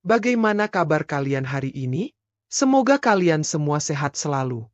bagaimana kabar kalian hari ini? Semoga kalian semua sehat selalu.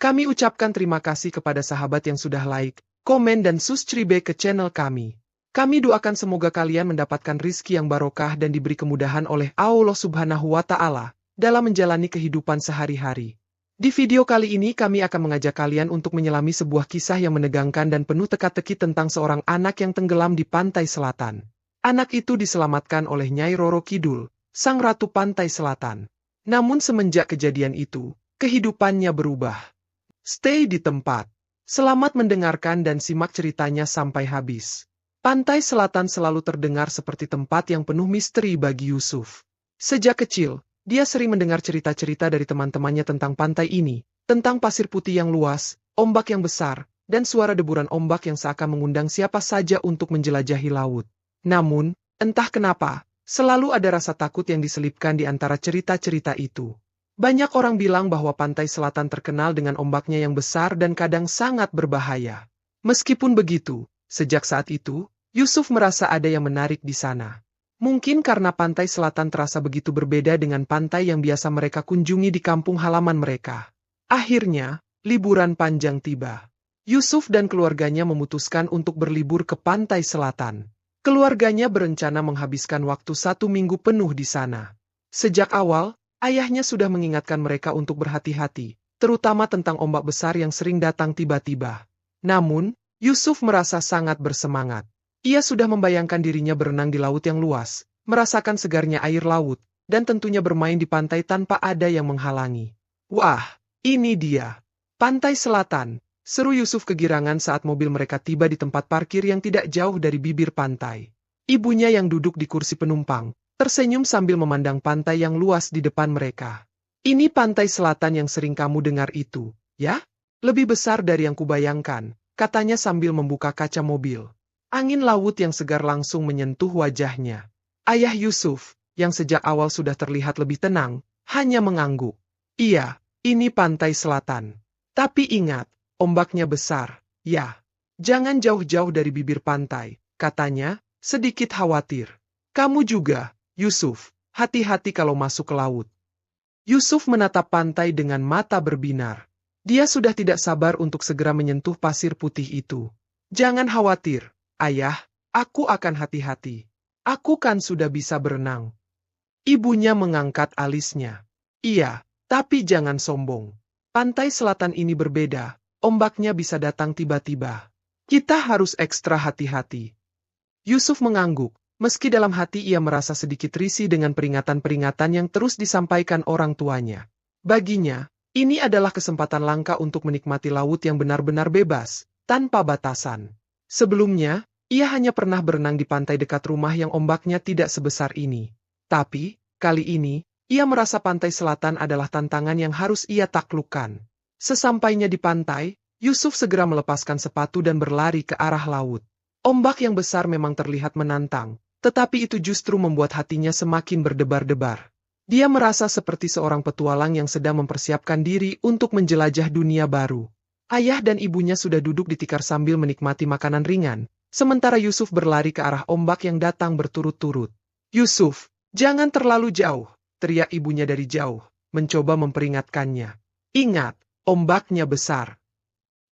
Kami ucapkan terima kasih kepada sahabat yang sudah like, komen dan subscribe ke channel kami. Kami doakan semoga kalian mendapatkan rizki yang barokah dan diberi kemudahan oleh Allah Subhanahu wa Ta'ala dalam menjalani kehidupan sehari-hari. Di video kali ini kami akan mengajak kalian untuk menyelami sebuah kisah yang menegangkan dan penuh teka-teki tentang seorang anak yang tenggelam di pantai selatan. Anak itu diselamatkan oleh Nyai Roro Kidul, sang ratu pantai selatan. Namun semenjak kejadian itu, kehidupannya berubah. Stay di tempat. Selamat mendengarkan dan simak ceritanya sampai habis. Pantai selatan selalu terdengar seperti tempat yang penuh misteri bagi Yusuf. Sejak kecil, dia sering mendengar cerita-cerita dari teman-temannya tentang pantai ini, tentang pasir putih yang luas, ombak yang besar, dan suara deburan ombak yang seakan mengundang siapa saja untuk menjelajahi laut. Namun, entah kenapa, selalu ada rasa takut yang diselipkan di antara cerita-cerita itu. Banyak orang bilang bahwa pantai selatan terkenal dengan ombaknya yang besar dan kadang sangat berbahaya. Meskipun begitu, sejak saat itu, Yusuf merasa ada yang menarik di sana. Mungkin karena pantai selatan terasa begitu berbeda dengan pantai yang biasa mereka kunjungi di kampung halaman mereka. Akhirnya, liburan panjang tiba. Yusuf dan keluarganya memutuskan untuk berlibur ke pantai selatan. Keluarganya berencana menghabiskan waktu 1 minggu penuh di sana. Sejak awal, ayahnya sudah mengingatkan mereka untuk berhati-hati, terutama tentang ombak besar yang sering datang tiba-tiba. Namun, Yusuf merasa sangat bersemangat. Ia sudah membayangkan dirinya berenang di laut yang luas, merasakan segarnya air laut, dan tentunya bermain di pantai tanpa ada yang menghalangi. Wah, ini dia. Pantai selatan, seru Yusuf kegirangan saat mobil mereka tiba di tempat parkir yang tidak jauh dari bibir pantai. Ibunya yang duduk di kursi penumpang tersenyum sambil memandang pantai yang luas di depan mereka. Ini pantai selatan yang sering kamu dengar itu, ya? Lebih besar dari yang kubayangkan, katanya sambil membuka kaca mobil. Angin laut yang segar langsung menyentuh wajahnya. Ayah Yusuf, yang sejak awal sudah terlihat lebih tenang, hanya mengangguk. Iya, ini pantai selatan. Tapi ingat, ombaknya besar, ya. Jangan jauh-jauh dari bibir pantai, katanya, sedikit khawatir. Kamu juga, Yusuf, hati-hati kalau masuk ke laut. Yusuf menatap pantai dengan mata berbinar. Dia sudah tidak sabar untuk segera menyentuh pasir putih itu. Jangan khawatir, ayah, aku akan hati-hati. Aku kan sudah bisa berenang. Ibunya mengangkat alisnya. Iya, tapi jangan sombong. Pantai selatan ini berbeda, ombaknya bisa datang tiba-tiba. Kita harus ekstra hati-hati. Yusuf mengangguk. Meski dalam hati ia merasa sedikit risih dengan peringatan-peringatan yang terus disampaikan orang tuanya. Baginya, ini adalah kesempatan langka untuk menikmati laut yang benar-benar bebas, tanpa batasan. Sebelumnya, ia hanya pernah berenang di pantai dekat rumah yang ombaknya tidak sebesar ini. Tapi, kali ini, ia merasa pantai selatan adalah tantangan yang harus ia taklukkan. Sesampainya di pantai, Yusuf segera melepaskan sepatu dan berlari ke arah laut. Ombak yang besar memang terlihat menantang. Tetapi itu justru membuat hatinya semakin berdebar-debar. Dia merasa seperti seorang petualang yang sedang mempersiapkan diri untuk menjelajah dunia baru. Ayah dan ibunya sudah duduk di tikar sambil menikmati makanan ringan, sementara Yusuf berlari ke arah ombak yang datang berturut-turut. Yusuf, jangan terlalu jauh, teriak ibunya dari jauh, mencoba memperingatkannya. Ingat, ombaknya besar.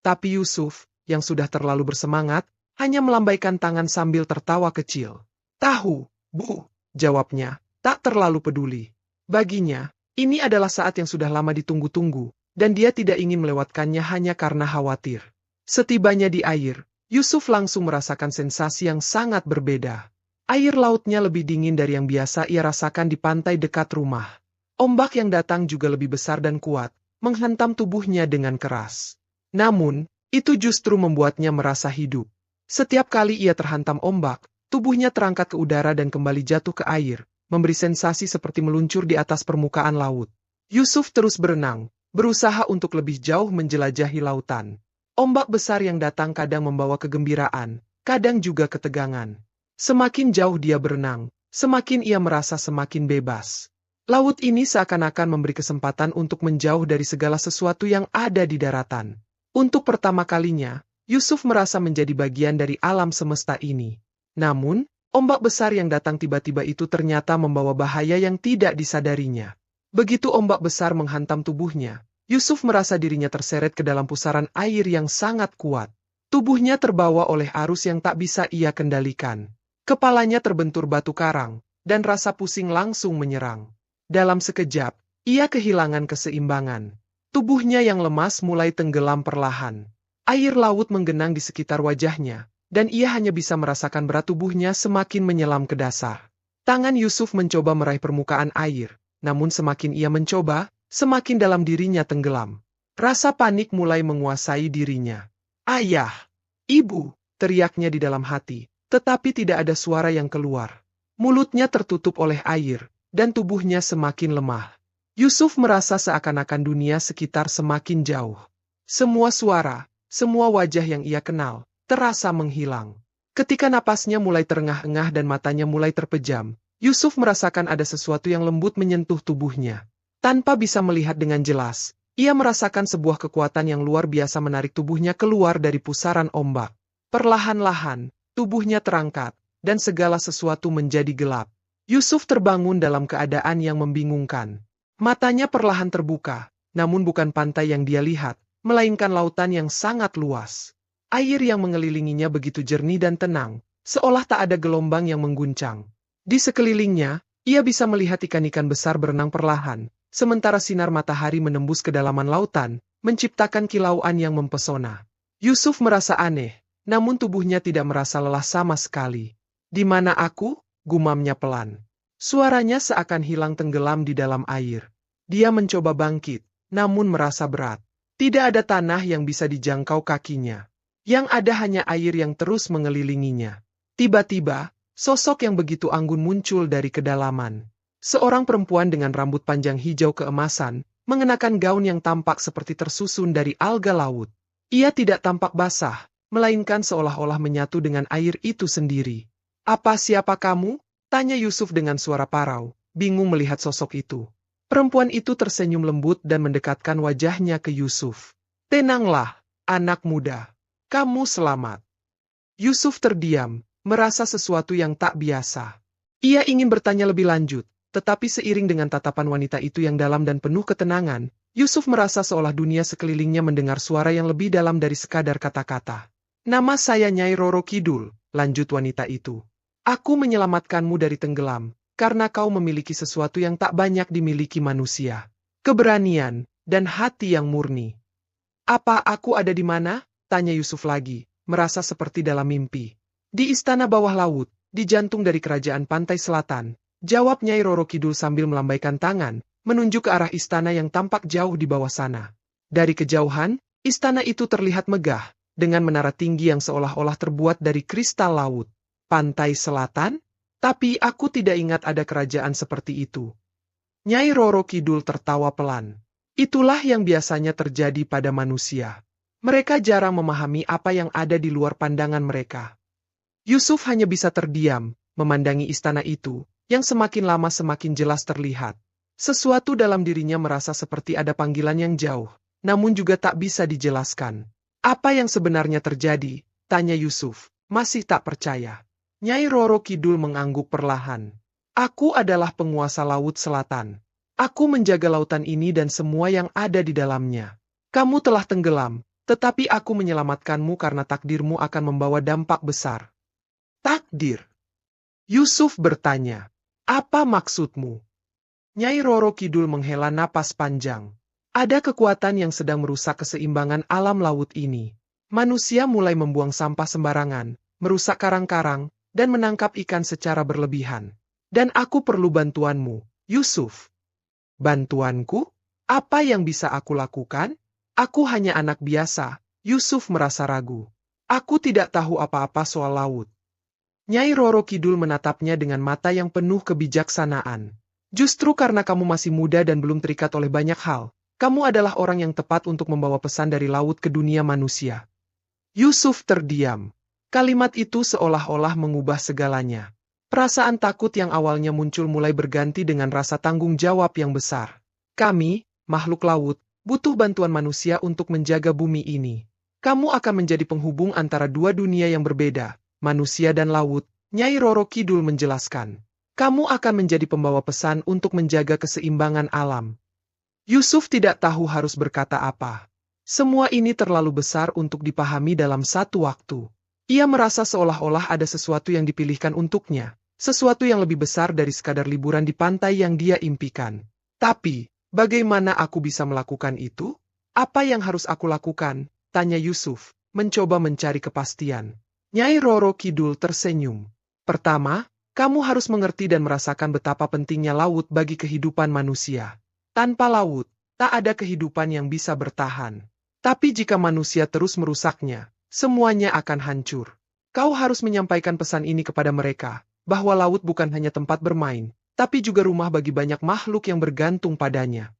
Tapi Yusuf, yang sudah terlalu bersemangat, hanya melambaikan tangan sambil tertawa kecil. Tahu, Bu, jawabnya, tak terlalu peduli. Baginya, ini adalah saat yang sudah lama ditunggu-tunggu, dan dia tidak ingin melewatkannya hanya karena khawatir. Setibanya di air, Yusuf langsung merasakan sensasi yang sangat berbeda. Air lautnya lebih dingin dari yang biasa ia rasakan di pantai dekat rumah. Ombak yang datang juga lebih besar dan kuat, menghantam tubuhnya dengan keras. Namun, itu justru membuatnya merasa hidup. Setiap kali ia terhantam ombak, tubuhnya terangkat ke udara dan kembali jatuh ke air, memberi sensasi seperti meluncur di atas permukaan laut. Yusuf terus berenang, berusaha untuk lebih jauh menjelajahi lautan. Ombak besar yang datang kadang membawa kegembiraan, kadang juga ketegangan. Semakin jauh dia berenang, semakin ia merasa semakin bebas. Laut ini seakan-akan memberi kesempatan untuk menjauh dari segala sesuatu yang ada di daratan. Untuk pertama kalinya, Yusuf merasa menjadi bagian dari alam semesta ini. Namun, Ombak besar yang datang tiba-tiba itu ternyata membawa bahaya yang tidak disadarinya. Begitu ombak besar menghantam tubuhnya, Yusuf merasa dirinya terseret ke dalam pusaran air yang sangat kuat. Tubuhnya terbawa oleh arus yang tak bisa ia kendalikan. Kepalanya terbentur batu karang, dan rasa pusing langsung menyerang. Dalam sekejap, ia kehilangan keseimbangan. Tubuhnya yang lemas mulai tenggelam perlahan. Air laut menggenang di sekitar wajahnya, dan ia hanya bisa merasakan berat tubuhnya semakin menyelam ke dasar. Tangan Yusuf mencoba meraih permukaan air, namun semakin ia mencoba, semakin dalam dirinya tenggelam. Rasa panik mulai menguasai dirinya. "Ayah! Ibu!" teriaknya di dalam hati, tetapi tidak ada suara yang keluar. Mulutnya tertutup oleh air, dan tubuhnya semakin lemah. Yusuf merasa seakan-akan dunia sekitar semakin jauh. Semua suara, semua wajah yang ia kenal, terasa menghilang. Ketika napasnya mulai terengah-engah dan matanya mulai terpejam, Yusuf merasakan ada sesuatu yang lembut menyentuh tubuhnya. Tanpa bisa melihat dengan jelas, ia merasakan sebuah kekuatan yang luar biasa menarik tubuhnya keluar dari pusaran ombak. Perlahan-lahan, tubuhnya terangkat, dan segala sesuatu menjadi gelap. Yusuf terbangun dalam keadaan yang membingungkan. Matanya perlahan terbuka, namun bukan pantai yang dia lihat, melainkan lautan yang sangat luas. Air yang mengelilinginya begitu jernih dan tenang, seolah tak ada gelombang yang mengguncang. Di sekelilingnya, ia bisa melihat ikan-ikan besar berenang perlahan, sementara sinar matahari menembus kedalaman lautan, menciptakan kilauan yang mempesona. Yusuf merasa aneh, namun tubuhnya tidak merasa lelah sama sekali. "Di mana aku?" gumamnya pelan. Suaranya seakan hilang tenggelam di dalam air. Dia mencoba bangkit, namun merasa berat. Tidak ada tanah yang bisa dijangkau kakinya. Yang ada hanya air yang terus mengelilinginya. Tiba-tiba, sosok yang begitu anggun muncul dari kedalaman. Seorang perempuan dengan rambut panjang hijau keemasan, mengenakan gaun yang tampak seperti tersusun dari alga laut. Ia tidak tampak basah, melainkan seolah-olah menyatu dengan air itu sendiri. Siapa kamu?" tanya Yusuf dengan suara parau, bingung melihat sosok itu. Perempuan itu tersenyum lembut dan mendekatkan wajahnya ke Yusuf. "Tenanglah, anak muda. Kamu selamat." Yusuf terdiam, merasa sesuatu yang tak biasa. Ia ingin bertanya lebih lanjut, tetapi seiring dengan tatapan wanita itu yang dalam dan penuh ketenangan, Yusuf merasa seolah dunia sekelilingnya mendengar suara yang lebih dalam dari sekadar kata-kata. "Nama saya Nyai Roro Kidul," lanjut wanita itu. "Aku menyelamatkanmu dari tenggelam, karena kau memiliki sesuatu yang tak banyak dimiliki manusia. Keberanian, dan hati yang murni." "Apa aku ada di mana?" tanya Yusuf lagi, merasa seperti dalam mimpi. "Di istana bawah laut, di jantung dari kerajaan pantai selatan," jawab Nyai Roro Kidul sambil melambaikan tangan, menunjuk ke arah istana yang tampak jauh di bawah sana. Dari kejauhan, istana itu terlihat megah, dengan menara tinggi yang seolah-olah terbuat dari kristal laut. "Pantai selatan? Tapi aku tidak ingat ada kerajaan seperti itu." Nyai Roro Kidul tertawa pelan. Itulah yang biasanya terjadi pada manusia. Mereka jarang memahami apa yang ada di luar pandangan mereka. Yusuf hanya bisa terdiam, memandangi istana itu, yang semakin lama semakin jelas terlihat. Sesuatu dalam dirinya merasa seperti ada panggilan yang jauh, namun juga tak bisa dijelaskan. "Apa yang sebenarnya terjadi?" tanya Yusuf, masih tak percaya. Nyai Roro Kidul mengangguk perlahan. "Aku adalah penguasa Laut Selatan. Aku menjaga lautan ini dan semua yang ada di dalamnya. Kamu telah tenggelam, tetapi aku menyelamatkanmu karena takdirmu akan membawa dampak besar." "Takdir?" Yusuf bertanya. "Apa maksudmu?" Nyai Roro Kidul menghela napas panjang. "Ada kekuatan yang sedang merusak keseimbangan alam laut ini. Manusia mulai membuang sampah sembarangan, merusak karang-karang, dan menangkap ikan secara berlebihan. Dan aku perlu bantuanmu, Yusuf." "Bantuanku? Apa yang bisa aku lakukan? Aku hanya anak biasa." Yusuf merasa ragu. "Aku tidak tahu apa-apa soal laut." Nyai Roro Kidul menatapnya dengan mata yang penuh kebijaksanaan. "Justru karena kamu masih muda dan belum terikat oleh banyak hal, kamu adalah orang yang tepat untuk membawa pesan dari laut ke dunia manusia." Yusuf terdiam. Kalimat itu seolah-olah mengubah segalanya. Perasaan takut yang awalnya muncul mulai berganti dengan rasa tanggung jawab yang besar. "Kami, makhluk laut, butuh bantuan manusia untuk menjaga bumi ini. Kamu akan menjadi penghubung antara dua dunia yang berbeda, manusia dan laut, Nyai Roro Kidul menjelaskan. Kamu akan menjadi pembawa pesan untuk menjaga keseimbangan alam. Yusuf tidak tahu harus berkata apa. Semua ini terlalu besar untuk dipahami dalam satu waktu. Ia merasa seolah-olah ada sesuatu yang dipilihkan untuknya. Sesuatu yang lebih besar dari sekadar liburan di pantai yang dia impikan. Tapi, bagaimana aku bisa melakukan itu? Apa yang harus aku lakukan? Tanya Yusuf, mencoba mencari kepastian. Nyai Roro Kidul tersenyum. Pertama, kamu harus mengerti dan merasakan betapa pentingnya laut bagi kehidupan manusia. Tanpa laut, tak ada kehidupan yang bisa bertahan. Tapi jika manusia terus merusaknya, semuanya akan hancur. Kau harus menyampaikan pesan ini kepada mereka, bahwa laut bukan hanya tempat bermain, tapi juga rumah bagi banyak makhluk yang bergantung padanya.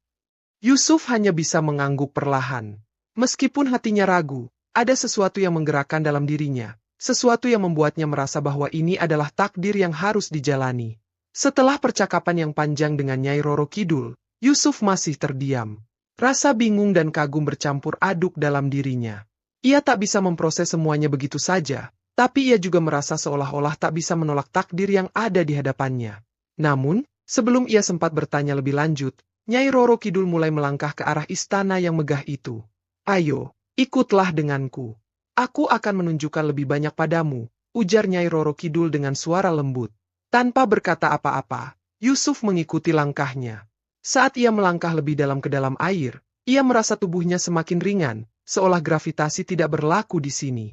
Yusuf hanya bisa mengangguk perlahan. Meskipun hatinya ragu, ada sesuatu yang menggerakkan dalam dirinya. Sesuatu yang membuatnya merasa bahwa ini adalah takdir yang harus dijalani. Setelah percakapan yang panjang dengan Nyai Roro Kidul, Yusuf masih terdiam. Rasa bingung dan kagum bercampur aduk dalam dirinya. Ia tak bisa memproses semuanya begitu saja, tapi ia juga merasa seolah-olah tak bisa menolak takdir yang ada di hadapannya. Namun, sebelum ia sempat bertanya lebih lanjut, Nyai Roro Kidul mulai melangkah ke arah istana yang megah itu. Ayo, ikutlah denganku. Aku akan menunjukkan lebih banyak padamu, ujar Nyai Roro Kidul dengan suara lembut. Tanpa berkata apa-apa, Yusuf mengikuti langkahnya. Saat ia melangkah lebih dalam ke dalam air, ia merasa tubuhnya semakin ringan, seolah gravitasi tidak berlaku di sini.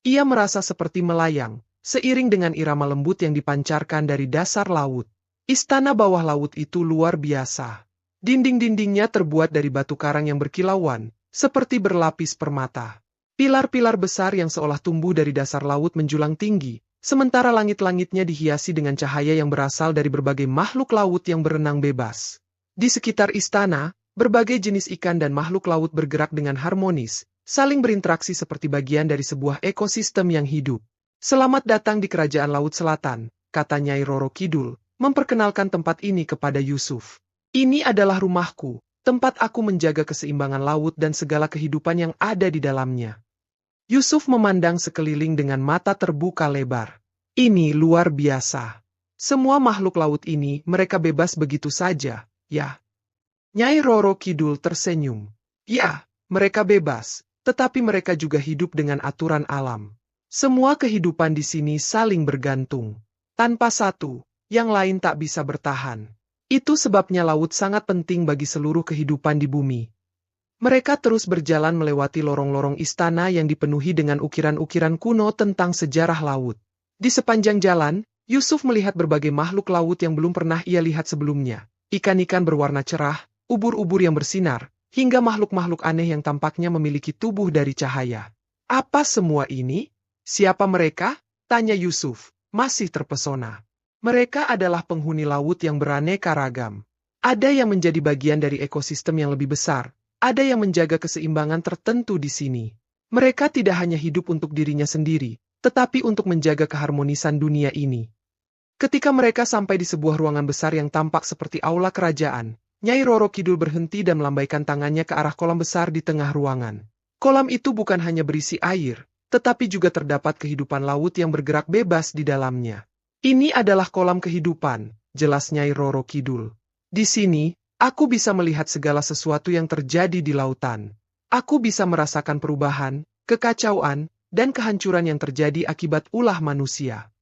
Ia merasa seperti melayang, seiring dengan irama lembut yang dipancarkan dari dasar laut. Istana bawah laut itu luar biasa. Dinding-dindingnya terbuat dari batu karang yang berkilauan, seperti berlapis permata. Pilar-pilar besar yang seolah tumbuh dari dasar laut menjulang tinggi, sementara langit-langitnya dihiasi dengan cahaya yang berasal dari berbagai makhluk laut yang berenang bebas. Di sekitar istana, berbagai jenis ikan dan makhluk laut bergerak dengan harmonis, saling berinteraksi seperti bagian dari sebuah ekosistem yang hidup. Selamat datang di Kerajaan Laut Selatan, kata Nyai Roro Kidul, memperkenalkan tempat ini kepada Yusuf. Ini adalah rumahku, tempat aku menjaga keseimbangan laut dan segala kehidupan yang ada di dalamnya. Yusuf memandang sekeliling dengan mata terbuka lebar. Ini luar biasa. Semua makhluk laut ini mereka bebas begitu saja, ya. Nyai Roro Kidul tersenyum. Ya, mereka bebas, tetapi mereka juga hidup dengan aturan alam. Semua kehidupan di sini saling bergantung. Tanpa satu, yang lain tak bisa bertahan. Itu sebabnya laut sangat penting bagi seluruh kehidupan di bumi. Mereka terus berjalan melewati lorong-lorong istana yang dipenuhi dengan ukiran-ukiran kuno tentang sejarah laut. Di sepanjang jalan, Yusuf melihat berbagai makhluk laut yang belum pernah ia lihat sebelumnya. Ikan-ikan berwarna cerah, ubur-ubur yang bersinar, hingga makhluk-makhluk aneh yang tampaknya memiliki tubuh dari cahaya. Apa semua ini? Siapa mereka? Tanya Yusuf, masih terpesona. Mereka adalah penghuni laut yang beraneka ragam. Ada yang menjadi bagian dari ekosistem yang lebih besar. Ada yang menjaga keseimbangan tertentu di sini. Mereka tidak hanya hidup untuk dirinya sendiri, tetapi untuk menjaga keharmonisan dunia ini. Ketika mereka sampai di sebuah ruangan besar yang tampak seperti aula kerajaan, Nyai Roro Kidul berhenti dan melambaikan tangannya ke arah kolam besar di tengah ruangan. Kolam itu bukan hanya berisi air, tetapi juga terdapat kehidupan laut yang bergerak bebas di dalamnya. Ini adalah kolam kehidupan, jelas Nyai Roro Kidul. Di sini, aku bisa melihat segala sesuatu yang terjadi di lautan. Aku bisa merasakan perubahan, kekacauan, dan kehancuran yang terjadi akibat ulah manusia.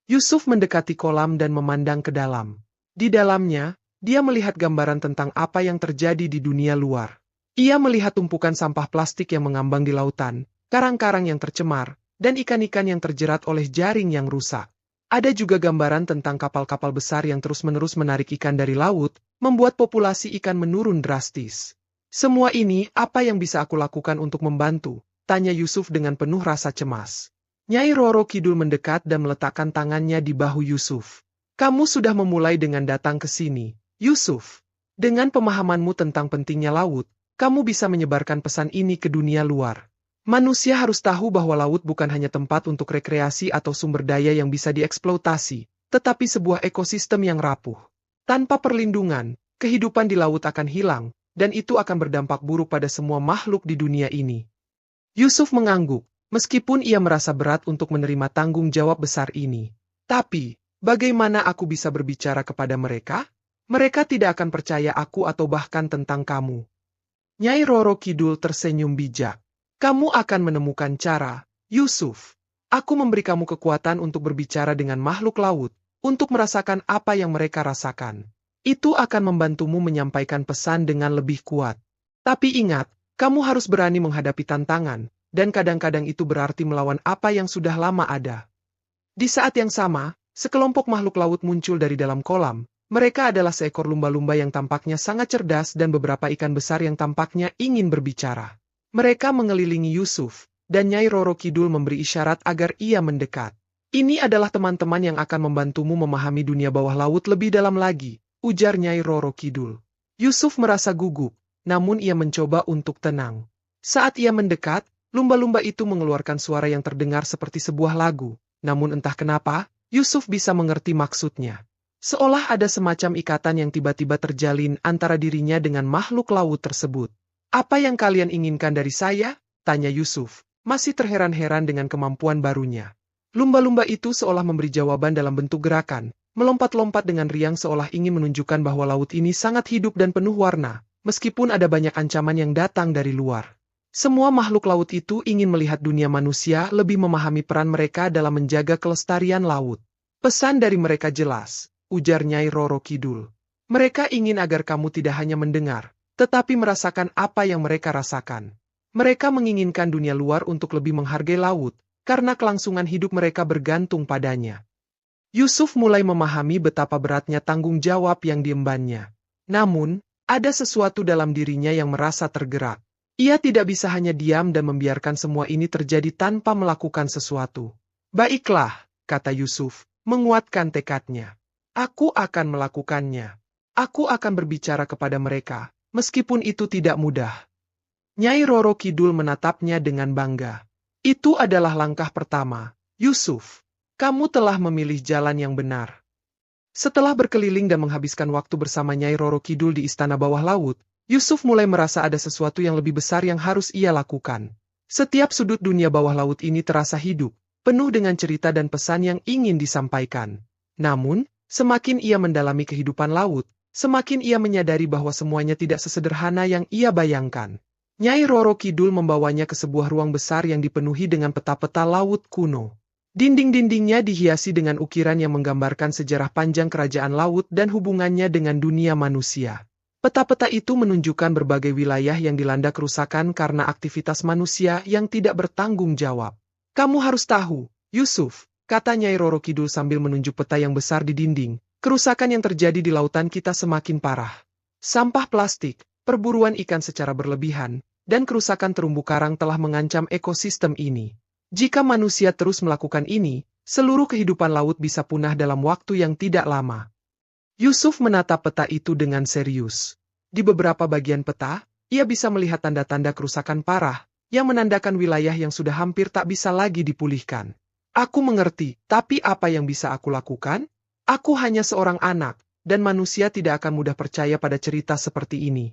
Yusuf mendekati kolam dan memandang ke dalam. Di dalamnya, dia melihat gambaran tentang apa yang terjadi di dunia luar. Ia melihat tumpukan sampah plastik yang mengambang di lautan, karang-karang yang tercemar, dan ikan-ikan yang terjerat oleh jaring yang rusak. Ada juga gambaran tentang kapal-kapal besar yang terus-menerus menarik ikan dari laut, membuat populasi ikan menurun drastis. Semua ini, apa yang bisa aku lakukan untuk membantu? Tanya Yusuf dengan penuh rasa cemas. Nyai Roro Kidul mendekat dan meletakkan tangannya di bahu Yusuf. Kamu sudah memulai dengan datang ke sini, Yusuf. Dengan pemahamanmu tentang pentingnya laut, kamu bisa menyebarkan pesan ini ke dunia luar. Manusia harus tahu bahwa laut bukan hanya tempat untuk rekreasi atau sumber daya yang bisa dieksploitasi, tetapi sebuah ekosistem yang rapuh. Tanpa perlindungan, kehidupan di laut akan hilang, dan itu akan berdampak buruk pada semua makhluk di dunia ini. Yusuf mengangguk, meskipun ia merasa berat untuk menerima tanggung jawab besar ini. Tapi, bagaimana aku bisa berbicara kepada mereka? Mereka tidak akan percaya aku atau bahkan tentang kamu. Nyai Roro Kidul tersenyum bijak. Kamu akan menemukan cara, Yusuf. Aku memberi kamu kekuatan untuk berbicara dengan makhluk laut, untuk merasakan apa yang mereka rasakan. Itu akan membantumu menyampaikan pesan dengan lebih kuat. Tapi ingat, kamu harus berani menghadapi tantangan, dan kadang-kadang itu berarti melawan apa yang sudah lama ada. Di saat yang sama, sekelompok makhluk laut muncul dari dalam kolam. Mereka adalah seekor lumba-lumba yang tampaknya sangat cerdas dan beberapa ikan besar yang tampaknya ingin berbicara. Mereka mengelilingi Yusuf, dan Nyai Roro Kidul memberi isyarat agar ia mendekat. Ini adalah teman-teman yang akan membantumu memahami dunia bawah laut lebih dalam lagi, ujar Nyai Roro Kidul. Yusuf merasa gugup, namun ia mencoba untuk tenang. Saat ia mendekat, lumba-lumba itu mengeluarkan suara yang terdengar seperti sebuah lagu, namun entah kenapa, Yusuf bisa mengerti maksudnya. Seolah ada semacam ikatan yang tiba-tiba terjalin antara dirinya dengan makhluk laut tersebut. Apa yang kalian inginkan dari saya? Tanya Yusuf, masih terheran-heran dengan kemampuan barunya. Lumba-lumba itu seolah memberi jawaban dalam bentuk gerakan, melompat-lompat dengan riang seolah ingin menunjukkan bahwa laut ini sangat hidup dan penuh warna, meskipun ada banyak ancaman yang datang dari luar. Semua makhluk laut itu ingin melihat dunia manusia lebih memahami peran mereka dalam menjaga kelestarian laut. Pesan dari mereka jelas, ujar Nyai Roro Kidul. Mereka ingin agar kamu tidak hanya mendengar, tetapi merasakan apa yang mereka rasakan. Mereka menginginkan dunia luar untuk lebih menghargai laut, karena kelangsungan hidup mereka bergantung padanya. Yusuf mulai memahami betapa beratnya tanggung jawab yang diembannya. Namun, ada sesuatu dalam dirinya yang merasa tergerak. Ia tidak bisa hanya diam dan membiarkan semua ini terjadi tanpa melakukan sesuatu. Baiklah, kata Yusuf, menguatkan tekadnya. Aku akan melakukannya. Aku akan berbicara kepada mereka, meskipun itu tidak mudah. Nyai Roro Kidul menatapnya dengan bangga. Itu adalah langkah pertama, Yusuf. Kamu telah memilih jalan yang benar. Setelah berkeliling dan menghabiskan waktu bersama Nyai Roro Kidul di istana bawah laut, Yusuf mulai merasa ada sesuatu yang lebih besar yang harus ia lakukan. Setiap sudut dunia bawah laut ini terasa hidup, penuh dengan cerita dan pesan yang ingin disampaikan. Namun, semakin ia mendalami kehidupan laut, semakin ia menyadari bahwa semuanya tidak sesederhana yang ia bayangkan. Nyai Roro Kidul membawanya ke sebuah ruang besar yang dipenuhi dengan peta-peta laut kuno. Dinding-dindingnya dihiasi dengan ukiran yang menggambarkan sejarah panjang kerajaan laut dan hubungannya dengan dunia manusia. Peta-peta itu menunjukkan berbagai wilayah yang dilanda kerusakan karena aktivitas manusia yang tidak bertanggung jawab. Kamu harus tahu, Yusuf, kata Nyai Roro Kidul sambil menunjuk peta yang besar di dinding, kerusakan yang terjadi di lautan kita semakin parah. Sampah plastik, perburuan ikan secara berlebihan, dan kerusakan terumbu karang telah mengancam ekosistem ini. Jika manusia terus melakukan ini, seluruh kehidupan laut bisa punah dalam waktu yang tidak lama. Yusuf menatap peta itu dengan serius. Di beberapa bagian peta, ia bisa melihat tanda-tanda kerusakan parah, yang menandakan wilayah yang sudah hampir tak bisa lagi dipulihkan. Aku mengerti, tapi apa yang bisa aku lakukan? Aku hanya seorang anak, dan manusia tidak akan mudah percaya pada cerita seperti ini.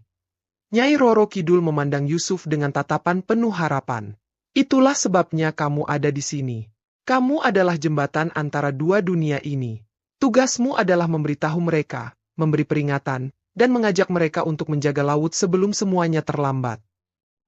Nyai Roro Kidul memandang Yusuf dengan tatapan penuh harapan. Itulah sebabnya kamu ada di sini. Kamu adalah jembatan antara dua dunia ini. Tugasmu adalah memberitahu mereka, memberi peringatan, dan mengajak mereka untuk menjaga laut sebelum semuanya terlambat.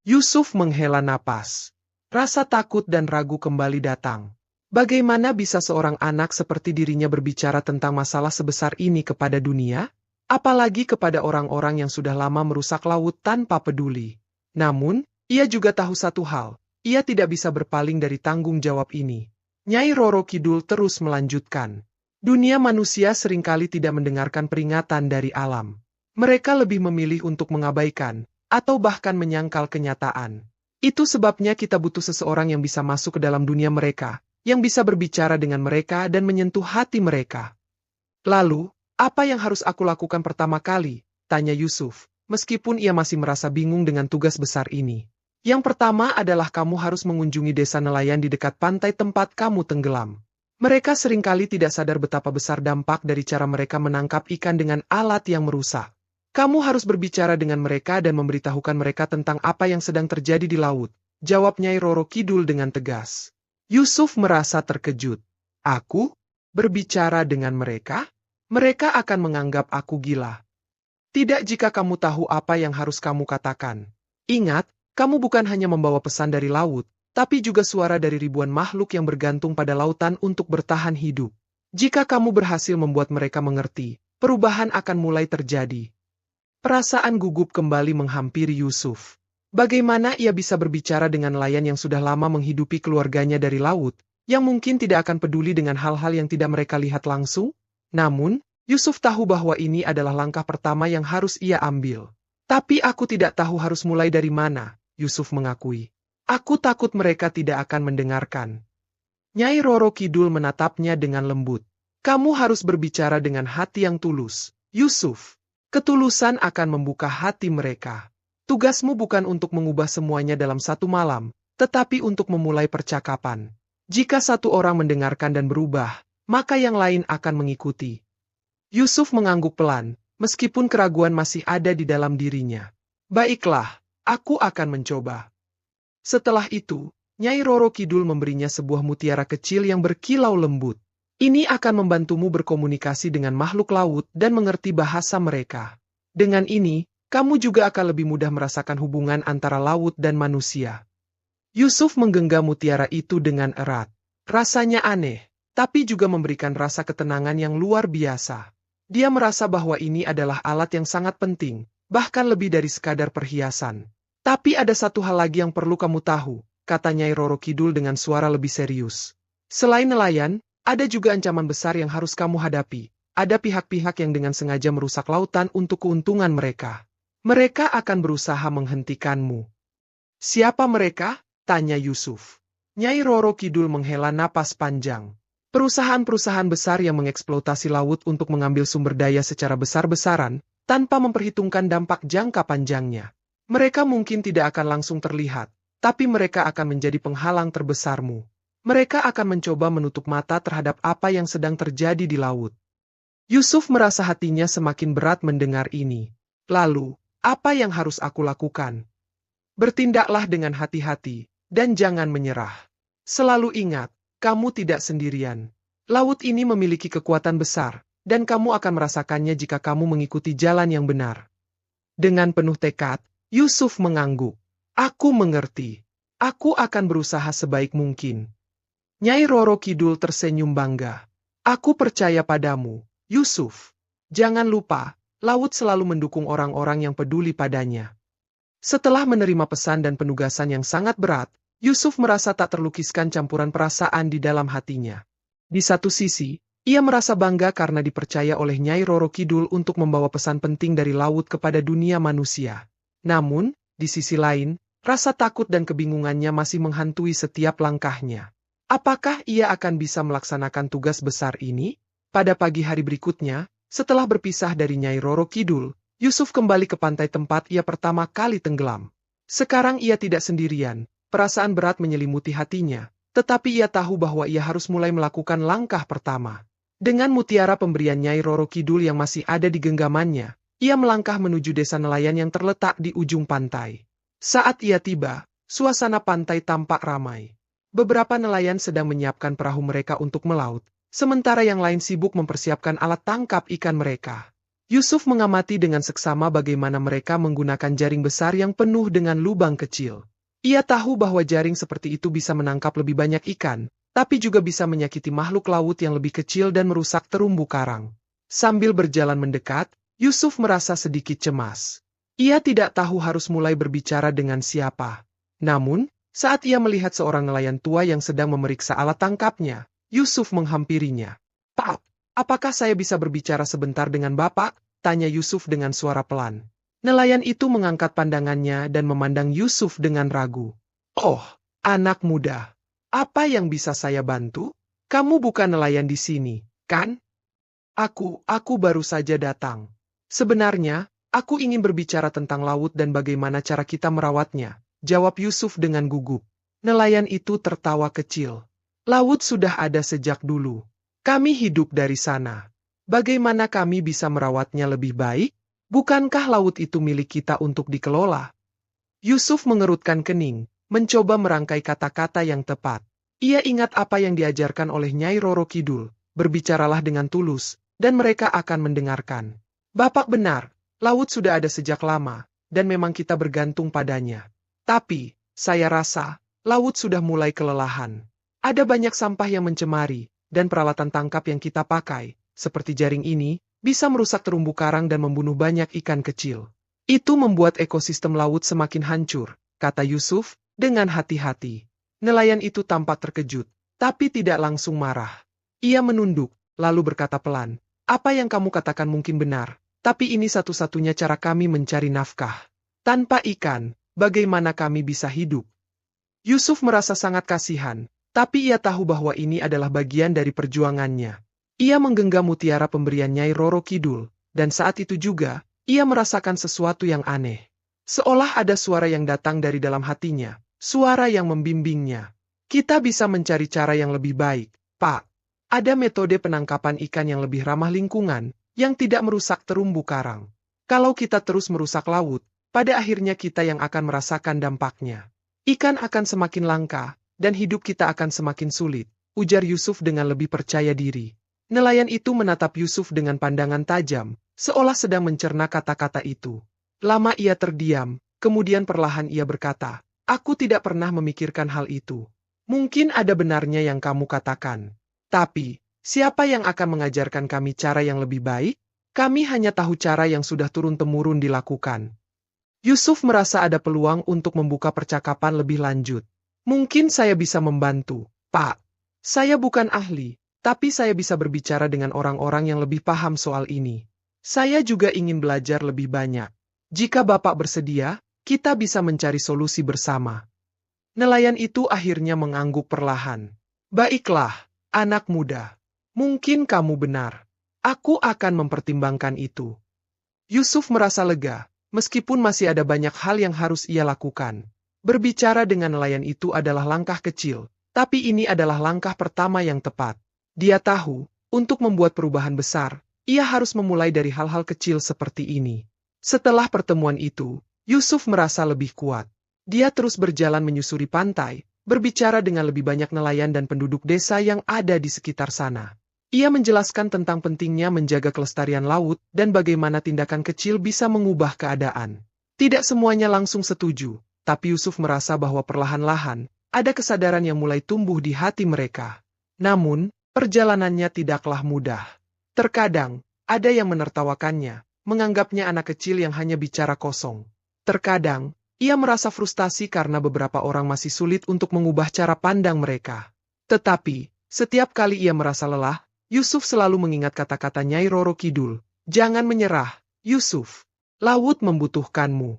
Yusuf menghela napas. Rasa takut dan ragu kembali datang. Bagaimana bisa seorang anak seperti dirinya berbicara tentang masalah sebesar ini kepada dunia? Apalagi kepada orang-orang yang sudah lama merusak laut tanpa peduli. Namun, ia juga tahu satu hal, ia tidak bisa berpaling dari tanggung jawab ini. Nyai Roro Kidul terus melanjutkan. Dunia manusia seringkali tidak mendengarkan peringatan dari alam. Mereka lebih memilih untuk mengabaikan, atau bahkan menyangkal kenyataan. Itu sebabnya kita butuh seseorang yang bisa masuk ke dalam dunia mereka, yang bisa berbicara dengan mereka dan menyentuh hati mereka. Lalu, apa yang harus aku lakukan pertama kali? Tanya Yusuf, meskipun ia masih merasa bingung dengan tugas besar ini. Yang pertama adalah kamu harus mengunjungi desa nelayan di dekat pantai tempat kamu tenggelam. Mereka seringkali tidak sadar betapa besar dampak dari cara mereka menangkap ikan dengan alat yang merusak. Kamu harus berbicara dengan mereka dan memberitahukan mereka tentang apa yang sedang terjadi di laut, jawab Nyai Roro Kidul dengan tegas. Yusuf merasa terkejut. Aku? Berbicara dengan mereka? Mereka akan menganggap aku gila. Tidak jika kamu tahu apa yang harus kamu katakan. Ingat, kamu bukan hanya membawa pesan dari laut, tapi juga suara dari ribuan makhluk yang bergantung pada lautan untuk bertahan hidup. Jika kamu berhasil membuat mereka mengerti, perubahan akan mulai terjadi. Perasaan gugup kembali menghampiri Yusuf. Bagaimana ia bisa berbicara dengan nelayan yang sudah lama menghidupi keluarganya dari laut, yang mungkin tidak akan peduli dengan hal-hal yang tidak mereka lihat langsung? Namun, Yusuf tahu bahwa ini adalah langkah pertama yang harus ia ambil. Tapi aku tidak tahu harus mulai dari mana, Yusuf mengakui. Aku takut mereka tidak akan mendengarkan. Nyai Roro Kidul menatapnya dengan lembut. Kamu harus berbicara dengan hati yang tulus, Yusuf. Ketulusan akan membuka hati mereka. Tugasmu bukan untuk mengubah semuanya dalam satu malam, tetapi untuk memulai percakapan. Jika satu orang mendengarkan dan berubah, maka yang lain akan mengikuti. Yusuf mengangguk pelan, meskipun keraguan masih ada di dalam dirinya. Baiklah, aku akan mencoba. Setelah itu, Nyai Roro Kidul memberinya sebuah mutiara kecil yang berkilau lembut. Ini akan membantumu berkomunikasi dengan makhluk laut dan mengerti bahasa mereka. Dengan ini, kamu juga akan lebih mudah merasakan hubungan antara laut dan manusia. Yusuf menggenggam mutiara itu dengan erat. Rasanya aneh, tapi juga memberikan rasa ketenangan yang luar biasa. Dia merasa bahwa ini adalah alat yang sangat penting, bahkan lebih dari sekadar perhiasan. Tapi ada satu hal lagi yang perlu kamu tahu, kata Nyai Roro Kidul dengan suara lebih serius. Selain nelayan, ada juga ancaman besar yang harus kamu hadapi. Ada pihak-pihak yang dengan sengaja merusak lautan untuk keuntungan mereka. Mereka akan berusaha menghentikanmu. Siapa mereka? Tanya Yusuf. Nyai Roro Kidul menghela napas panjang. Perusahaan-perusahaan besar yang mengeksploitasi laut untuk mengambil sumber daya secara besar-besaran, tanpa memperhitungkan dampak jangka panjangnya. Mereka mungkin tidak akan langsung terlihat, tapi mereka akan menjadi penghalang terbesarmu. Mereka akan mencoba menutup mata terhadap apa yang sedang terjadi di laut. Yusuf merasa hatinya semakin berat mendengar ini. Lalu, apa yang harus aku lakukan? Bertindaklah dengan hati-hati, dan jangan menyerah. Selalu ingat, kamu tidak sendirian. Laut ini memiliki kekuatan besar, dan kamu akan merasakannya jika kamu mengikuti jalan yang benar. Dengan penuh tekad, Yusuf mengangguk. Aku mengerti. Aku akan berusaha sebaik mungkin. Nyai Roro Kidul tersenyum bangga. Aku percaya padamu, Yusuf. Jangan lupa, laut selalu mendukung orang-orang yang peduli padanya. Setelah menerima pesan dan penugasan yang sangat berat, Yusuf merasa tak terlukiskan campuran perasaan di dalam hatinya. Di satu sisi, ia merasa bangga karena dipercaya oleh Nyai Roro Kidul untuk membawa pesan penting dari laut kepada dunia manusia. Namun, di sisi lain, rasa takut dan kebingungannya masih menghantui setiap langkahnya. Apakah ia akan bisa melaksanakan tugas besar ini? Pada pagi hari berikutnya, setelah berpisah dari Nyai Roro Kidul, Yusuf kembali ke pantai tempat ia pertama kali tenggelam. Sekarang ia tidak sendirian, perasaan berat menyelimuti hatinya, tetapi ia tahu bahwa ia harus mulai melakukan langkah pertama. Dengan mutiara pemberian Nyai Roro Kidul yang masih ada di genggamannya, ia melangkah menuju desa nelayan yang terletak di ujung pantai. Saat ia tiba, suasana pantai tampak ramai. Beberapa nelayan sedang menyiapkan perahu mereka untuk melaut, sementara yang lain sibuk mempersiapkan alat tangkap ikan mereka. Yusuf mengamati dengan seksama bagaimana mereka menggunakan jaring besar yang penuh dengan lubang kecil. Ia tahu bahwa jaring seperti itu bisa menangkap lebih banyak ikan, tapi juga bisa menyakiti makhluk laut yang lebih kecil dan merusak terumbu karang. Sambil berjalan mendekat, Yusuf merasa sedikit cemas. Ia tidak tahu harus mulai berbicara dengan siapa. Namun, saat ia melihat seorang nelayan tua yang sedang memeriksa alat tangkapnya, Yusuf menghampirinya. "Pak, apakah saya bisa berbicara sebentar dengan Bapak?" tanya Yusuf dengan suara pelan. Nelayan itu mengangkat pandangannya dan memandang Yusuf dengan ragu. "Oh, anak muda. Apa yang bisa saya bantu? Kamu bukan nelayan di sini, kan?" Aku baru saja datang. Sebenarnya, aku ingin berbicara tentang laut dan bagaimana cara kita merawatnya," jawab Yusuf dengan gugup. Nelayan itu tertawa kecil. "Laut sudah ada sejak dulu. Kami hidup dari sana. Bagaimana kami bisa merawatnya lebih baik? Bukankah laut itu milik kita untuk dikelola?" Yusuf mengerutkan kening, mencoba merangkai kata-kata yang tepat. Ia ingat apa yang diajarkan oleh Nyai Roro Kidul, berbicaralah dengan tulus, dan mereka akan mendengarkan. Bapak benar, laut sudah ada sejak lama, dan memang kita bergantung padanya. Tapi, saya rasa, laut sudah mulai kelelahan. Ada banyak sampah yang mencemari, dan peralatan tangkap yang kita pakai, seperti jaring ini, bisa merusak terumbu karang dan membunuh banyak ikan kecil. Itu membuat ekosistem laut semakin hancur, kata Yusuf, dengan hati-hati. Nelayan itu tampak terkejut, tapi tidak langsung marah. Ia menunduk, lalu berkata pelan, "Apa yang kamu katakan mungkin benar, tapi ini satu-satunya cara kami mencari nafkah. Tanpa ikan, bagaimana kami bisa hidup?" Yusuf merasa sangat kasihan, tapi ia tahu bahwa ini adalah bagian dari perjuangannya. Ia menggenggam mutiara pemberian Nyai Roro Kidul, dan saat itu juga, ia merasakan sesuatu yang aneh. Seolah ada suara yang datang dari dalam hatinya, suara yang membimbingnya. Kita bisa mencari cara yang lebih baik, Pak. Ada metode penangkapan ikan yang lebih ramah lingkungan, yang tidak merusak terumbu karang. Kalau kita terus merusak laut, pada akhirnya kita yang akan merasakan dampaknya. Ikan akan semakin langka, dan hidup kita akan semakin sulit, ujar Yusuf dengan lebih percaya diri. Nelayan itu menatap Yusuf dengan pandangan tajam, seolah sedang mencerna kata-kata itu. Lama ia terdiam, kemudian perlahan ia berkata, "Aku tidak pernah memikirkan hal itu. Mungkin ada benarnya yang kamu katakan. Tapi, siapa yang akan mengajarkan kami cara yang lebih baik? Kami hanya tahu cara yang sudah turun-temurun dilakukan." Yusuf merasa ada peluang untuk membuka percakapan lebih lanjut. "Mungkin saya bisa membantu, Pak. Saya bukan ahli, tapi saya bisa berbicara dengan orang-orang yang lebih paham soal ini. Saya juga ingin belajar lebih banyak. Jika Bapak bersedia, kita bisa mencari solusi bersama." Nelayan itu akhirnya mengangguk perlahan. "Baiklah, anak muda. Mungkin kamu benar. Aku akan mempertimbangkan itu." Yusuf merasa lega, meskipun masih ada banyak hal yang harus ia lakukan. Berbicara dengan nelayan itu adalah langkah kecil, tapi ini adalah langkah pertama yang tepat. Dia tahu, untuk membuat perubahan besar, ia harus memulai dari hal-hal kecil seperti ini. Setelah pertemuan itu, Yusuf merasa lebih kuat. Dia terus berjalan menyusuri pantai, berbicara dengan lebih banyak nelayan dan penduduk desa yang ada di sekitar sana. Ia menjelaskan tentang pentingnya menjaga kelestarian laut dan bagaimana tindakan kecil bisa mengubah keadaan. Tidak semuanya langsung setuju, tapi Yusuf merasa bahwa perlahan-lahan, ada kesadaran yang mulai tumbuh di hati mereka. Namun, perjalanannya tidaklah mudah. Terkadang, ada yang menertawakannya, menganggapnya anak kecil yang hanya bicara kosong. Terkadang, ia merasa frustasi karena beberapa orang masih sulit untuk mengubah cara pandang mereka. Tetapi, setiap kali ia merasa lelah, Yusuf selalu mengingat kata-kata Nyai Roro Kidul, "Jangan menyerah, Yusuf. Laut membutuhkanmu."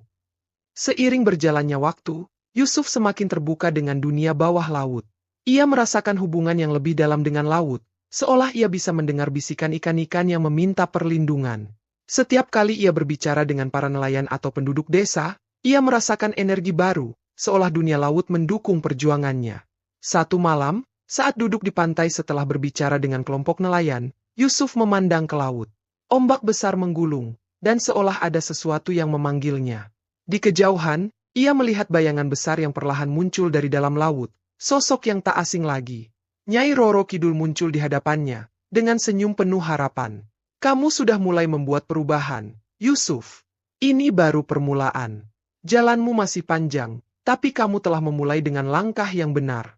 Seiring berjalannya waktu, Yusuf semakin terbuka dengan dunia bawah laut. Ia merasakan hubungan yang lebih dalam dengan laut, seolah ia bisa mendengar bisikan ikan-ikan yang meminta perlindungan. Setiap kali ia berbicara dengan para nelayan atau penduduk desa, ia merasakan energi baru, seolah dunia laut mendukung perjuangannya. Satu malam, saat duduk di pantai setelah berbicara dengan kelompok nelayan, Yusuf memandang ke laut. Ombak besar menggulung, dan seolah ada sesuatu yang memanggilnya. Di kejauhan, ia melihat bayangan besar yang perlahan muncul dari dalam laut, sosok yang tak asing lagi. Nyai Roro Kidul muncul di hadapannya, dengan senyum penuh harapan. "Kamu sudah mulai membuat perubahan, Yusuf. Ini baru permulaan. Jalanmu masih panjang, tapi kamu telah memulai dengan langkah yang benar."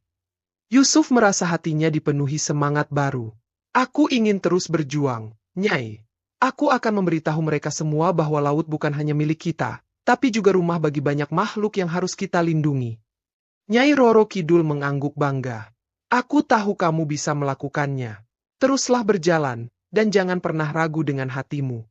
Yusuf merasa hatinya dipenuhi semangat baru. "Aku ingin terus berjuang, Nyai. Aku akan memberitahu mereka semua bahwa laut bukan hanya milik kita, tapi juga rumah bagi banyak makhluk yang harus kita lindungi." Nyai Roro Kidul mengangguk bangga. "Aku tahu kamu bisa melakukannya. Teruslah berjalan, dan jangan pernah ragu dengan hatimu."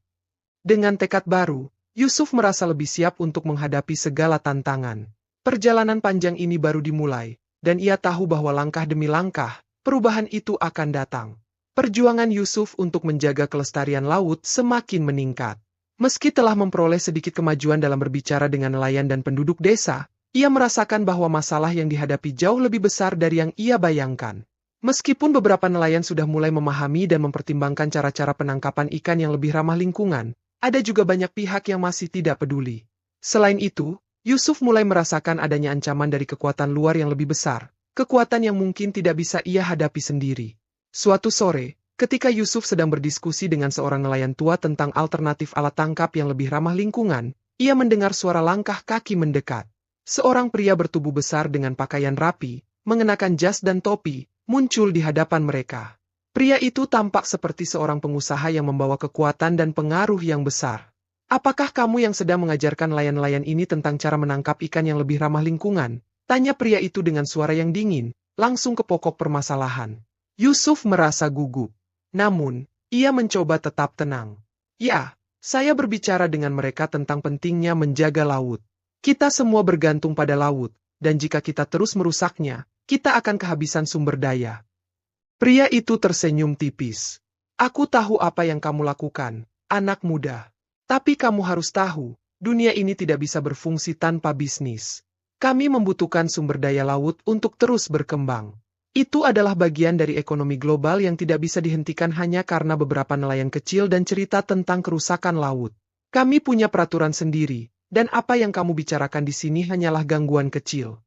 Dengan tekad baru, Yusuf merasa lebih siap untuk menghadapi segala tantangan. Perjalanan panjang ini baru dimulai, dan ia tahu bahwa langkah demi langkah, perubahan itu akan datang. Perjuangan Yusuf untuk menjaga kelestarian laut semakin meningkat. Meski telah memperoleh sedikit kemajuan dalam berbicara dengan nelayan dan penduduk desa, ia merasakan bahwa masalah yang dihadapi jauh lebih besar dari yang ia bayangkan. Meskipun beberapa nelayan sudah mulai memahami dan mempertimbangkan cara-cara penangkapan ikan yang lebih ramah lingkungan, ada juga banyak pihak yang masih tidak peduli. Selain itu, Yusuf mulai merasakan adanya ancaman dari kekuatan luar yang lebih besar, kekuatan yang mungkin tidak bisa ia hadapi sendiri. Suatu sore, Ketika Yusuf sedang berdiskusi dengan seorang nelayan tua tentang alternatif alat tangkap yang lebih ramah lingkungan, ia mendengar suara langkah kaki mendekat. Seorang pria bertubuh besar dengan pakaian rapi, mengenakan jas dan topi, muncul di hadapan mereka. Pria itu tampak seperti seorang pengusaha yang membawa kekuatan dan pengaruh yang besar. "Apakah kamu yang sedang mengajarkan nelayan-nelayan ini tentang cara menangkap ikan yang lebih ramah lingkungan?" Tanya pria itu dengan suara yang dingin, langsung ke pokok permasalahan. Yusuf merasa gugup. Namun, ia mencoba tetap tenang. "Ya, saya berbicara dengan mereka tentang pentingnya menjaga laut. Kita semua bergantung pada laut, dan jika kita terus merusaknya, kita akan kehabisan sumber daya." Pria itu tersenyum tipis. "Aku tahu apa yang kamu lakukan, anak muda. Tapi kamu harus tahu, dunia ini tidak bisa berfungsi tanpa bisnis. Kami membutuhkan sumber daya laut untuk terus berkembang. Itu adalah bagian dari ekonomi global yang tidak bisa dihentikan hanya karena beberapa nelayan kecil dan cerita tentang kerusakan laut. Kami punya peraturan sendiri, dan apa yang kamu bicarakan di sini hanyalah gangguan kecil."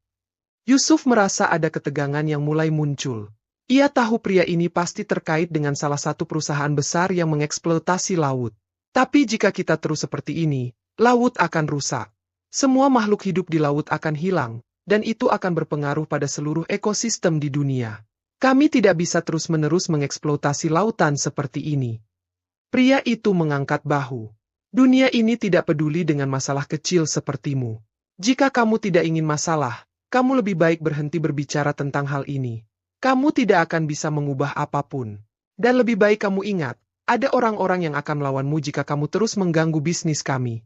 Yusuf merasa ada ketegangan yang mulai muncul. Ia tahu pria ini pasti terkait dengan salah satu perusahaan besar yang mengeksploitasi laut. Tapi jika kita terus seperti ini, laut akan rusak. Semua makhluk hidup di laut akan hilang, dan itu akan berpengaruh pada seluruh ekosistem di dunia. Kami tidak bisa terus-menerus mengeksploitasi lautan seperti ini. Pria itu mengangkat bahu. "Dunia ini tidak peduli dengan masalah kecil sepertimu. Jika kamu tidak ingin masalah, kamu lebih baik berhenti berbicara tentang hal ini. Kamu tidak akan bisa mengubah apapun. Dan lebih baik kamu ingat, ada orang-orang yang akan melawanmu jika kamu terus mengganggu bisnis kami."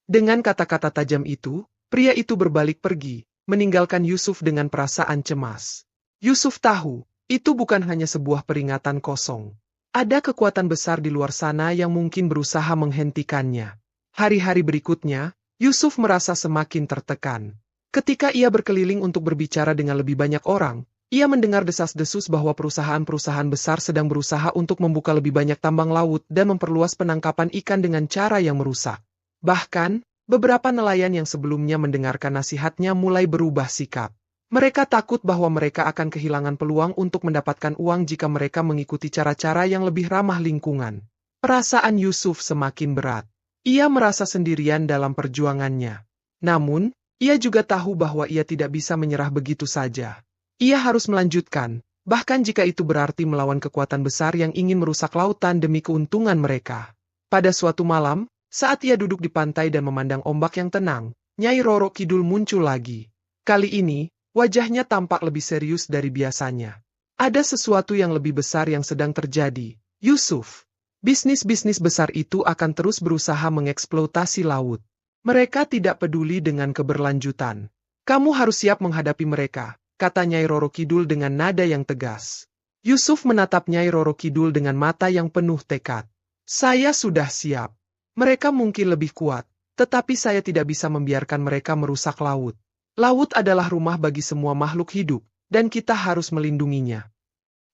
Dengan kata-kata tajam itu, pria itu berbalik pergi, meninggalkan Yusuf dengan perasaan cemas. Yusuf tahu, itu bukan hanya sebuah peringatan kosong. Ada kekuatan besar di luar sana yang mungkin berusaha menghentikannya. Hari-hari berikutnya, Yusuf merasa semakin tertekan. Ketika ia berkeliling untuk berbicara dengan lebih banyak orang, ia mendengar desas-desus bahwa perusahaan-perusahaan besar sedang berusaha untuk membuka lebih banyak tambang laut dan memperluas penangkapan ikan dengan cara yang merusak. Bahkan, beberapa nelayan yang sebelumnya mendengarkan nasihatnya mulai berubah sikap. Mereka takut bahwa mereka akan kehilangan peluang untuk mendapatkan uang jika mereka mengikuti cara-cara yang lebih ramah lingkungan. Perasaan Yusuf semakin berat. Ia merasa sendirian dalam perjuangannya. Namun, ia juga tahu bahwa ia tidak bisa menyerah begitu saja. Ia harus melanjutkan, bahkan jika itu berarti melawan kekuatan besar yang ingin merusak lautan demi keuntungan mereka. Pada suatu malam, saat ia duduk di pantai dan memandang ombak yang tenang, Nyai Roro Kidul muncul lagi. Kali ini, wajahnya tampak lebih serius dari biasanya. "Ada sesuatu yang lebih besar yang sedang terjadi, Yusuf. Bisnis-bisnis besar itu akan terus berusaha mengeksploitasi laut. Mereka tidak peduli dengan keberlanjutan. Kamu harus siap menghadapi mereka," kata Nyai Roro Kidul dengan nada yang tegas. Yusuf menatap Nyai Roro Kidul dengan mata yang penuh tekad. "Saya sudah siap. Mereka mungkin lebih kuat, tetapi saya tidak bisa membiarkan mereka merusak laut. Laut adalah rumah bagi semua makhluk hidup, dan kita harus melindunginya."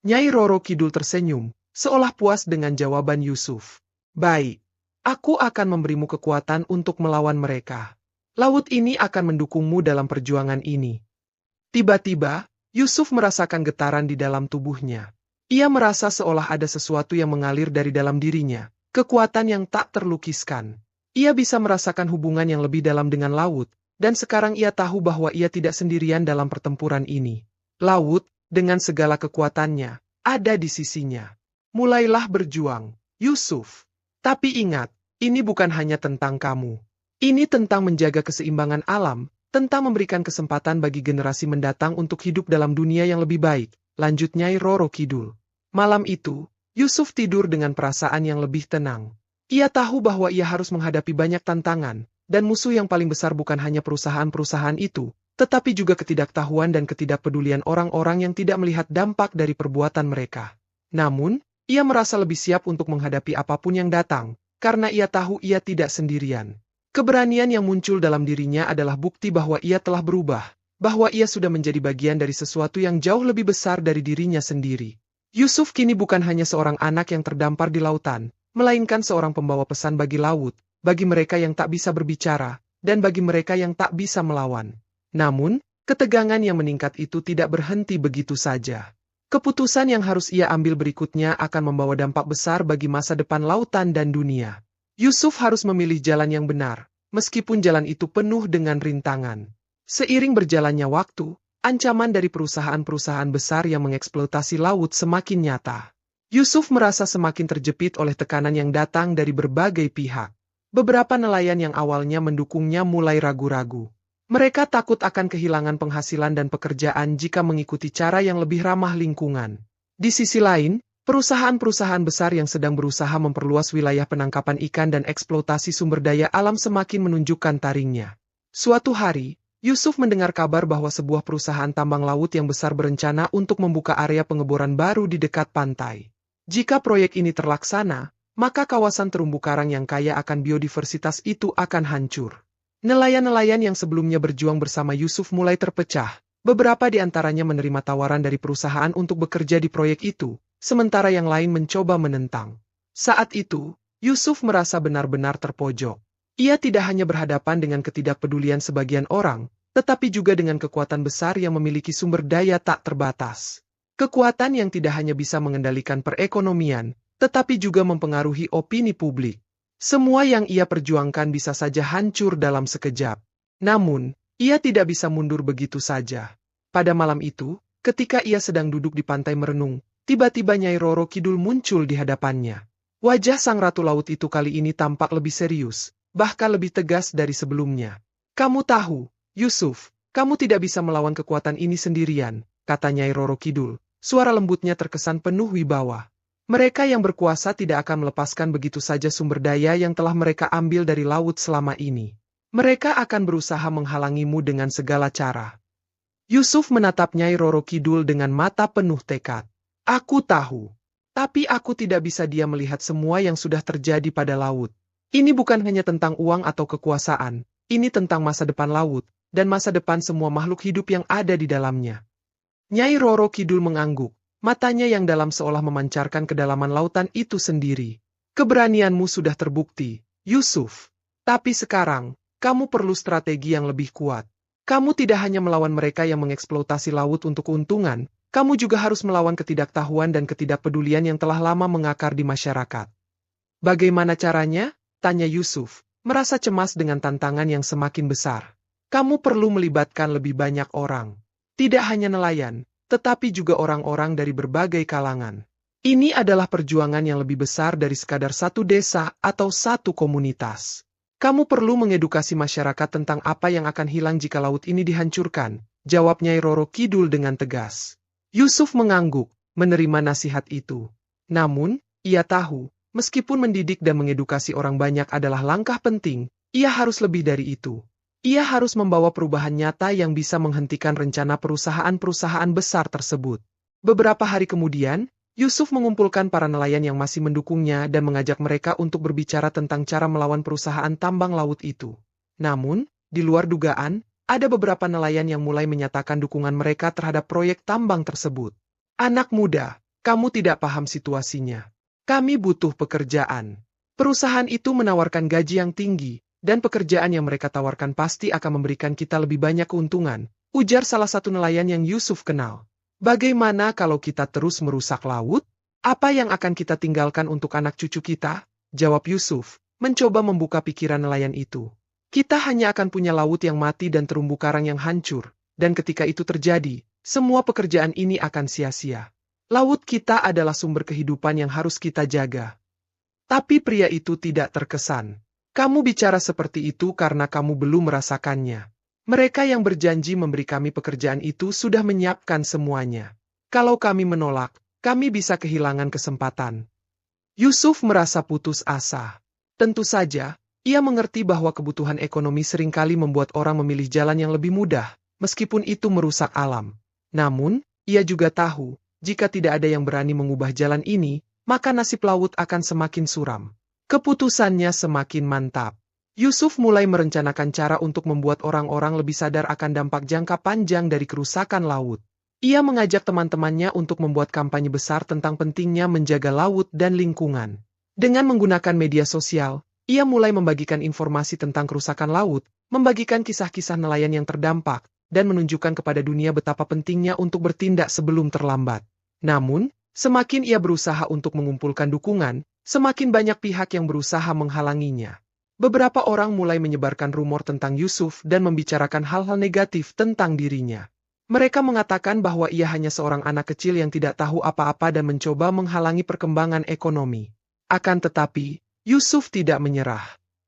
Nyai Roro Kidul tersenyum, seolah puas dengan jawaban Yusuf. "Baik, aku akan memberimu kekuatan untuk melawan mereka. Laut ini akan mendukungmu dalam perjuangan ini." Tiba-tiba, Yusuf merasakan getaran di dalam tubuhnya. Ia merasa seolah ada sesuatu yang mengalir dari dalam dirinya. Kekuatan yang tak terlukiskan. Ia bisa merasakan hubungan yang lebih dalam dengan laut, dan sekarang ia tahu bahwa ia tidak sendirian dalam pertempuran ini. Laut, dengan segala kekuatannya, ada di sisinya. Mulailah berjuang, Yusuf. Tapi ingat, ini bukan hanya tentang kamu. Ini tentang menjaga keseimbangan alam, tentang memberikan kesempatan bagi generasi mendatang untuk hidup dalam dunia yang lebih baik, lanjut Nyai Roro Kidul. Malam itu, Yusuf tidur dengan perasaan yang lebih tenang. Ia tahu bahwa ia harus menghadapi banyak tantangan, dan musuh yang paling besar bukan hanya perusahaan-perusahaan itu, tetapi juga ketidaktahuan dan ketidakpedulian orang-orang yang tidak melihat dampak dari perbuatan mereka. Namun, ia merasa lebih siap untuk menghadapi apapun yang datang, karena ia tahu ia tidak sendirian. Keberanian yang muncul dalam dirinya adalah bukti bahwa ia telah berubah, bahwa ia sudah menjadi bagian dari sesuatu yang jauh lebih besar dari dirinya sendiri. Yusuf kini bukan hanya seorang anak yang terdampar di lautan, melainkan seorang pembawa pesan bagi laut, bagi mereka yang tak bisa berbicara, dan bagi mereka yang tak bisa melawan. Namun, ketegangan yang meningkat itu tidak berhenti begitu saja. Keputusan yang harus ia ambil berikutnya akan membawa dampak besar bagi masa depan lautan dan dunia. Yusuf harus memilih jalan yang benar, meskipun jalan itu penuh dengan rintangan. Seiring berjalannya waktu, ancaman dari perusahaan-perusahaan besar yang mengeksploitasi laut semakin nyata. Yusuf merasa semakin terjepit oleh tekanan yang datang dari berbagai pihak. Beberapa nelayan yang awalnya mendukungnya mulai ragu-ragu. Mereka takut akan kehilangan penghasilan dan pekerjaan jika mengikuti cara yang lebih ramah lingkungan. Di sisi lain, perusahaan-perusahaan besar yang sedang berusaha memperluas wilayah penangkapan ikan dan eksploitasi sumber daya alam semakin menunjukkan taringnya. Suatu hari, Yusuf mendengar kabar bahwa sebuah perusahaan tambang laut yang besar berencana untuk membuka area pengeboran baru di dekat pantai. Jika proyek ini terlaksana, maka kawasan terumbu karang yang kaya akan biodiversitas itu akan hancur. Nelayan-nelayan yang sebelumnya berjuang bersama Yusuf mulai terpecah. Beberapa di antaranya menerima tawaran dari perusahaan untuk bekerja di proyek itu, sementara yang lain mencoba menentang. Saat itu, Yusuf merasa benar-benar terpojok. Ia tidak hanya berhadapan dengan ketidakpedulian sebagian orang, tetapi juga dengan kekuatan besar yang memiliki sumber daya tak terbatas. Kekuatan yang tidak hanya bisa mengendalikan perekonomian, tetapi juga mempengaruhi opini publik. Semua yang ia perjuangkan bisa saja hancur dalam sekejap. Namun, ia tidak bisa mundur begitu saja. Pada malam itu, ketika ia sedang duduk di pantai merenung, tiba-tiba Nyai Roro Kidul muncul di hadapannya. Wajah sang ratu laut itu kali ini tampak lebih serius, bahkan lebih tegas dari sebelumnya. "Kamu tahu, Yusuf, kamu tidak bisa melawan kekuatan ini sendirian," kata Nyai Roro Kidul. Suara lembutnya terkesan penuh wibawa. "Mereka yang berkuasa tidak akan melepaskan begitu saja sumber daya yang telah mereka ambil dari laut selama ini. Mereka akan berusaha menghalangimu dengan segala cara." Yusuf menatap Nyai Roro Kidul dengan mata penuh tekad. "Aku tahu. Tapi aku tidak bisa diam melihat semua yang sudah terjadi pada laut. Ini bukan hanya tentang uang atau kekuasaan, ini tentang masa depan laut, dan masa depan semua makhluk hidup yang ada di dalamnya." Nyai Roro Kidul mengangguk. Matanya yang dalam seolah memancarkan kedalaman lautan itu sendiri. "Keberanianmu sudah terbukti, Yusuf. Tapi sekarang, kamu perlu strategi yang lebih kuat. Kamu tidak hanya melawan mereka yang mengeksploitasi laut untuk keuntungan, kamu juga harus melawan ketidaktahuan dan ketidakpedulian yang telah lama mengakar di masyarakat." "Bagaimana caranya?" tanya Yusuf, merasa cemas dengan tantangan yang semakin besar. "Kamu perlu melibatkan lebih banyak orang. Tidak hanya nelayan, tetapi juga orang-orang dari berbagai kalangan. Ini adalah perjuangan yang lebih besar dari sekadar satu desa atau satu komunitas. Kamu perlu mengedukasi masyarakat tentang apa yang akan hilang jika laut ini dihancurkan," jawab Nyai Roro Kidul dengan tegas. Yusuf mengangguk, menerima nasihat itu. Namun, ia tahu, meskipun mendidik dan mengedukasi orang banyak adalah langkah penting, ia harus lebih dari itu. Ia harus membawa perubahan nyata yang bisa menghentikan rencana perusahaan-perusahaan besar tersebut. Beberapa hari kemudian, Yusuf mengumpulkan para nelayan yang masih mendukungnya dan mengajak mereka untuk berbicara tentang cara melawan perusahaan tambang laut itu. Namun, di luar dugaan, ada beberapa nelayan yang mulai menyatakan dukungan mereka terhadap proyek tambang tersebut. "Anak muda, kamu tidak paham situasinya. Kami butuh pekerjaan. Perusahaan itu menawarkan gaji yang tinggi, dan pekerjaan yang mereka tawarkan pasti akan memberikan kita lebih banyak keuntungan," ujar salah satu nelayan yang Yusuf kenal. "Bagaimana kalau kita terus merusak laut? Apa yang akan kita tinggalkan untuk anak cucu kita?" jawab Yusuf, mencoba membuka pikiran nelayan itu. "Kita hanya akan punya laut yang mati dan terumbu karang yang hancur, dan ketika itu terjadi, semua pekerjaan ini akan sia-sia. Laut kita adalah sumber kehidupan yang harus kita jaga." Tapi pria itu tidak terkesan. "Kamu bicara seperti itu karena kamu belum merasakannya. Mereka yang berjanji memberi kami pekerjaan itu sudah menyiapkan semuanya. Kalau kami menolak, kami bisa kehilangan kesempatan." Yusuf merasa putus asa. Tentu saja, ia mengerti bahwa kebutuhan ekonomi seringkali membuat orang memilih jalan yang lebih mudah, meskipun itu merusak alam. Namun, ia juga tahu, jika tidak ada yang berani mengubah jalan ini, maka nasib laut akan semakin suram. Keputusannya semakin mantap. Yusuf mulai merencanakan cara untuk membuat orang-orang lebih sadar akan dampak jangka panjang dari kerusakan laut. Ia mengajak teman-temannya untuk membuat kampanye besar tentang pentingnya menjaga laut dan lingkungan. Dengan menggunakan media sosial, ia mulai membagikan informasi tentang kerusakan laut, membagikan kisah-kisah nelayan yang terdampak, dan menunjukkan kepada dunia betapa pentingnya untuk bertindak sebelum terlambat. Namun, semakin ia berusaha untuk mengumpulkan dukungan, semakin banyak pihak yang berusaha menghalanginya. Beberapa orang mulai menyebarkan rumor tentang Yusuf dan membicarakan hal-hal negatif tentang dirinya. Mereka mengatakan bahwa ia hanya seorang anak kecil yang tidak tahu apa-apa dan mencoba menghalangi perkembangan ekonomi. Akan tetapi, Yusuf tidak menyerah.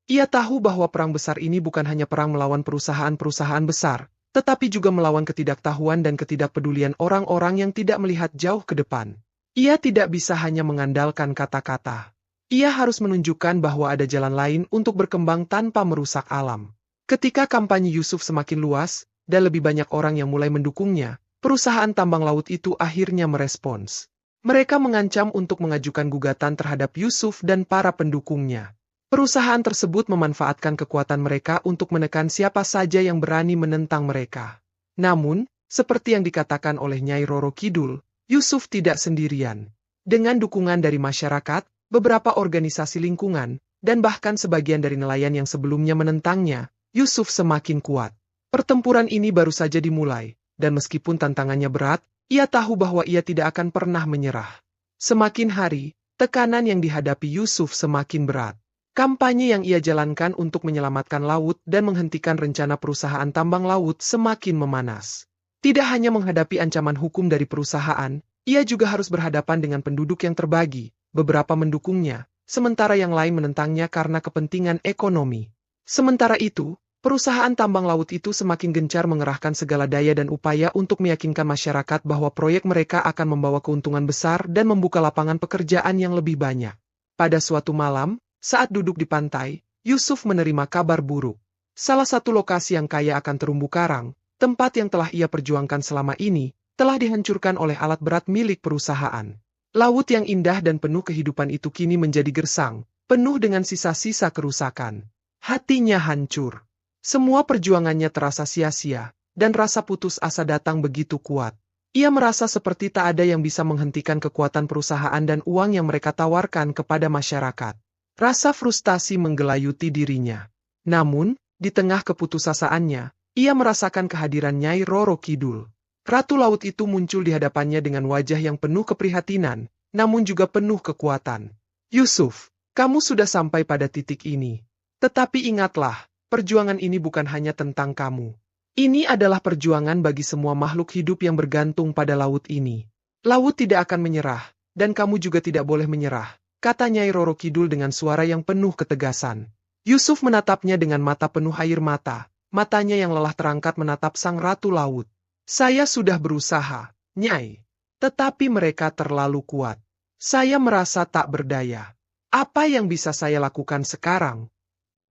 Ia tahu bahwa perang besar ini bukan hanya perang melawan perusahaan-perusahaan besar, tetapi juga melawan ketidaktahuan dan ketidakpedulian orang-orang yang tidak melihat jauh ke depan. Ia tidak bisa hanya mengandalkan kata-kata. Ia harus menunjukkan bahwa ada jalan lain untuk berkembang tanpa merusak alam. Ketika kampanye Yusuf semakin luas, dan lebih banyak orang yang mulai mendukungnya, perusahaan tambang laut itu akhirnya merespons. Mereka mengancam untuk mengajukan gugatan terhadap Yusuf dan para pendukungnya. Perusahaan tersebut memanfaatkan kekuatan mereka untuk menekan siapa saja yang berani menentang mereka. Namun, seperti yang dikatakan oleh Nyai Roro Kidul, Yusuf tidak sendirian. Dengan dukungan dari masyarakat, beberapa organisasi lingkungan, dan bahkan sebagian dari nelayan yang sebelumnya menentangnya, Yusuf semakin kuat. Pertempuran ini baru saja dimulai, dan meskipun tantangannya berat, ia tahu bahwa ia tidak akan pernah menyerah. Semakin hari, tekanan yang dihadapi Yusuf semakin berat. Kampanye yang ia jalankan untuk menyelamatkan laut dan menghentikan rencana perusahaan tambang laut semakin memanas. Tidak hanya menghadapi ancaman hukum dari perusahaan, ia juga harus berhadapan dengan penduduk yang terbagi, beberapa mendukungnya, sementara yang lain menentangnya karena kepentingan ekonomi. Sementara itu, perusahaan tambang laut itu semakin gencar mengerahkan segala daya dan upaya untuk meyakinkan masyarakat bahwa proyek mereka akan membawa keuntungan besar dan membuka lapangan pekerjaan yang lebih banyak. Pada suatu malam, saat duduk di pantai, Yusuf menerima kabar buruk. Salah satu lokasi yang kaya akan terumbu karang, tempat yang telah ia perjuangkan selama ini, telah dihancurkan oleh alat berat milik perusahaan. Laut yang indah dan penuh kehidupan itu kini menjadi gersang, penuh dengan sisa-sisa kerusakan. Hatinya hancur. Semua perjuangannya terasa sia-sia, dan rasa putus asa datang begitu kuat. Ia merasa seperti tak ada yang bisa menghentikan kekuatan perusahaan dan uang yang mereka tawarkan kepada masyarakat. Rasa frustasi menggelayuti dirinya. Namun, di tengah keputusasaannya, ia merasakan kehadiran Nyai Roro Kidul. Ratu Laut itu muncul di hadapannya dengan wajah yang penuh keprihatinan, namun juga penuh kekuatan. Yusuf, kamu sudah sampai pada titik ini. Tetapi ingatlah, perjuangan ini bukan hanya tentang kamu. Ini adalah perjuangan bagi semua makhluk hidup yang bergantung pada laut ini. Laut tidak akan menyerah, dan kamu juga tidak boleh menyerah, kata Nyai Roro Kidul dengan suara yang penuh ketegasan. Yusuf menatapnya dengan mata penuh air mata, matanya yang lelah terangkat menatap sang Ratu Laut. Saya sudah berusaha, Nyai. Tetapi mereka terlalu kuat. Saya merasa tak berdaya. Apa yang bisa saya lakukan sekarang?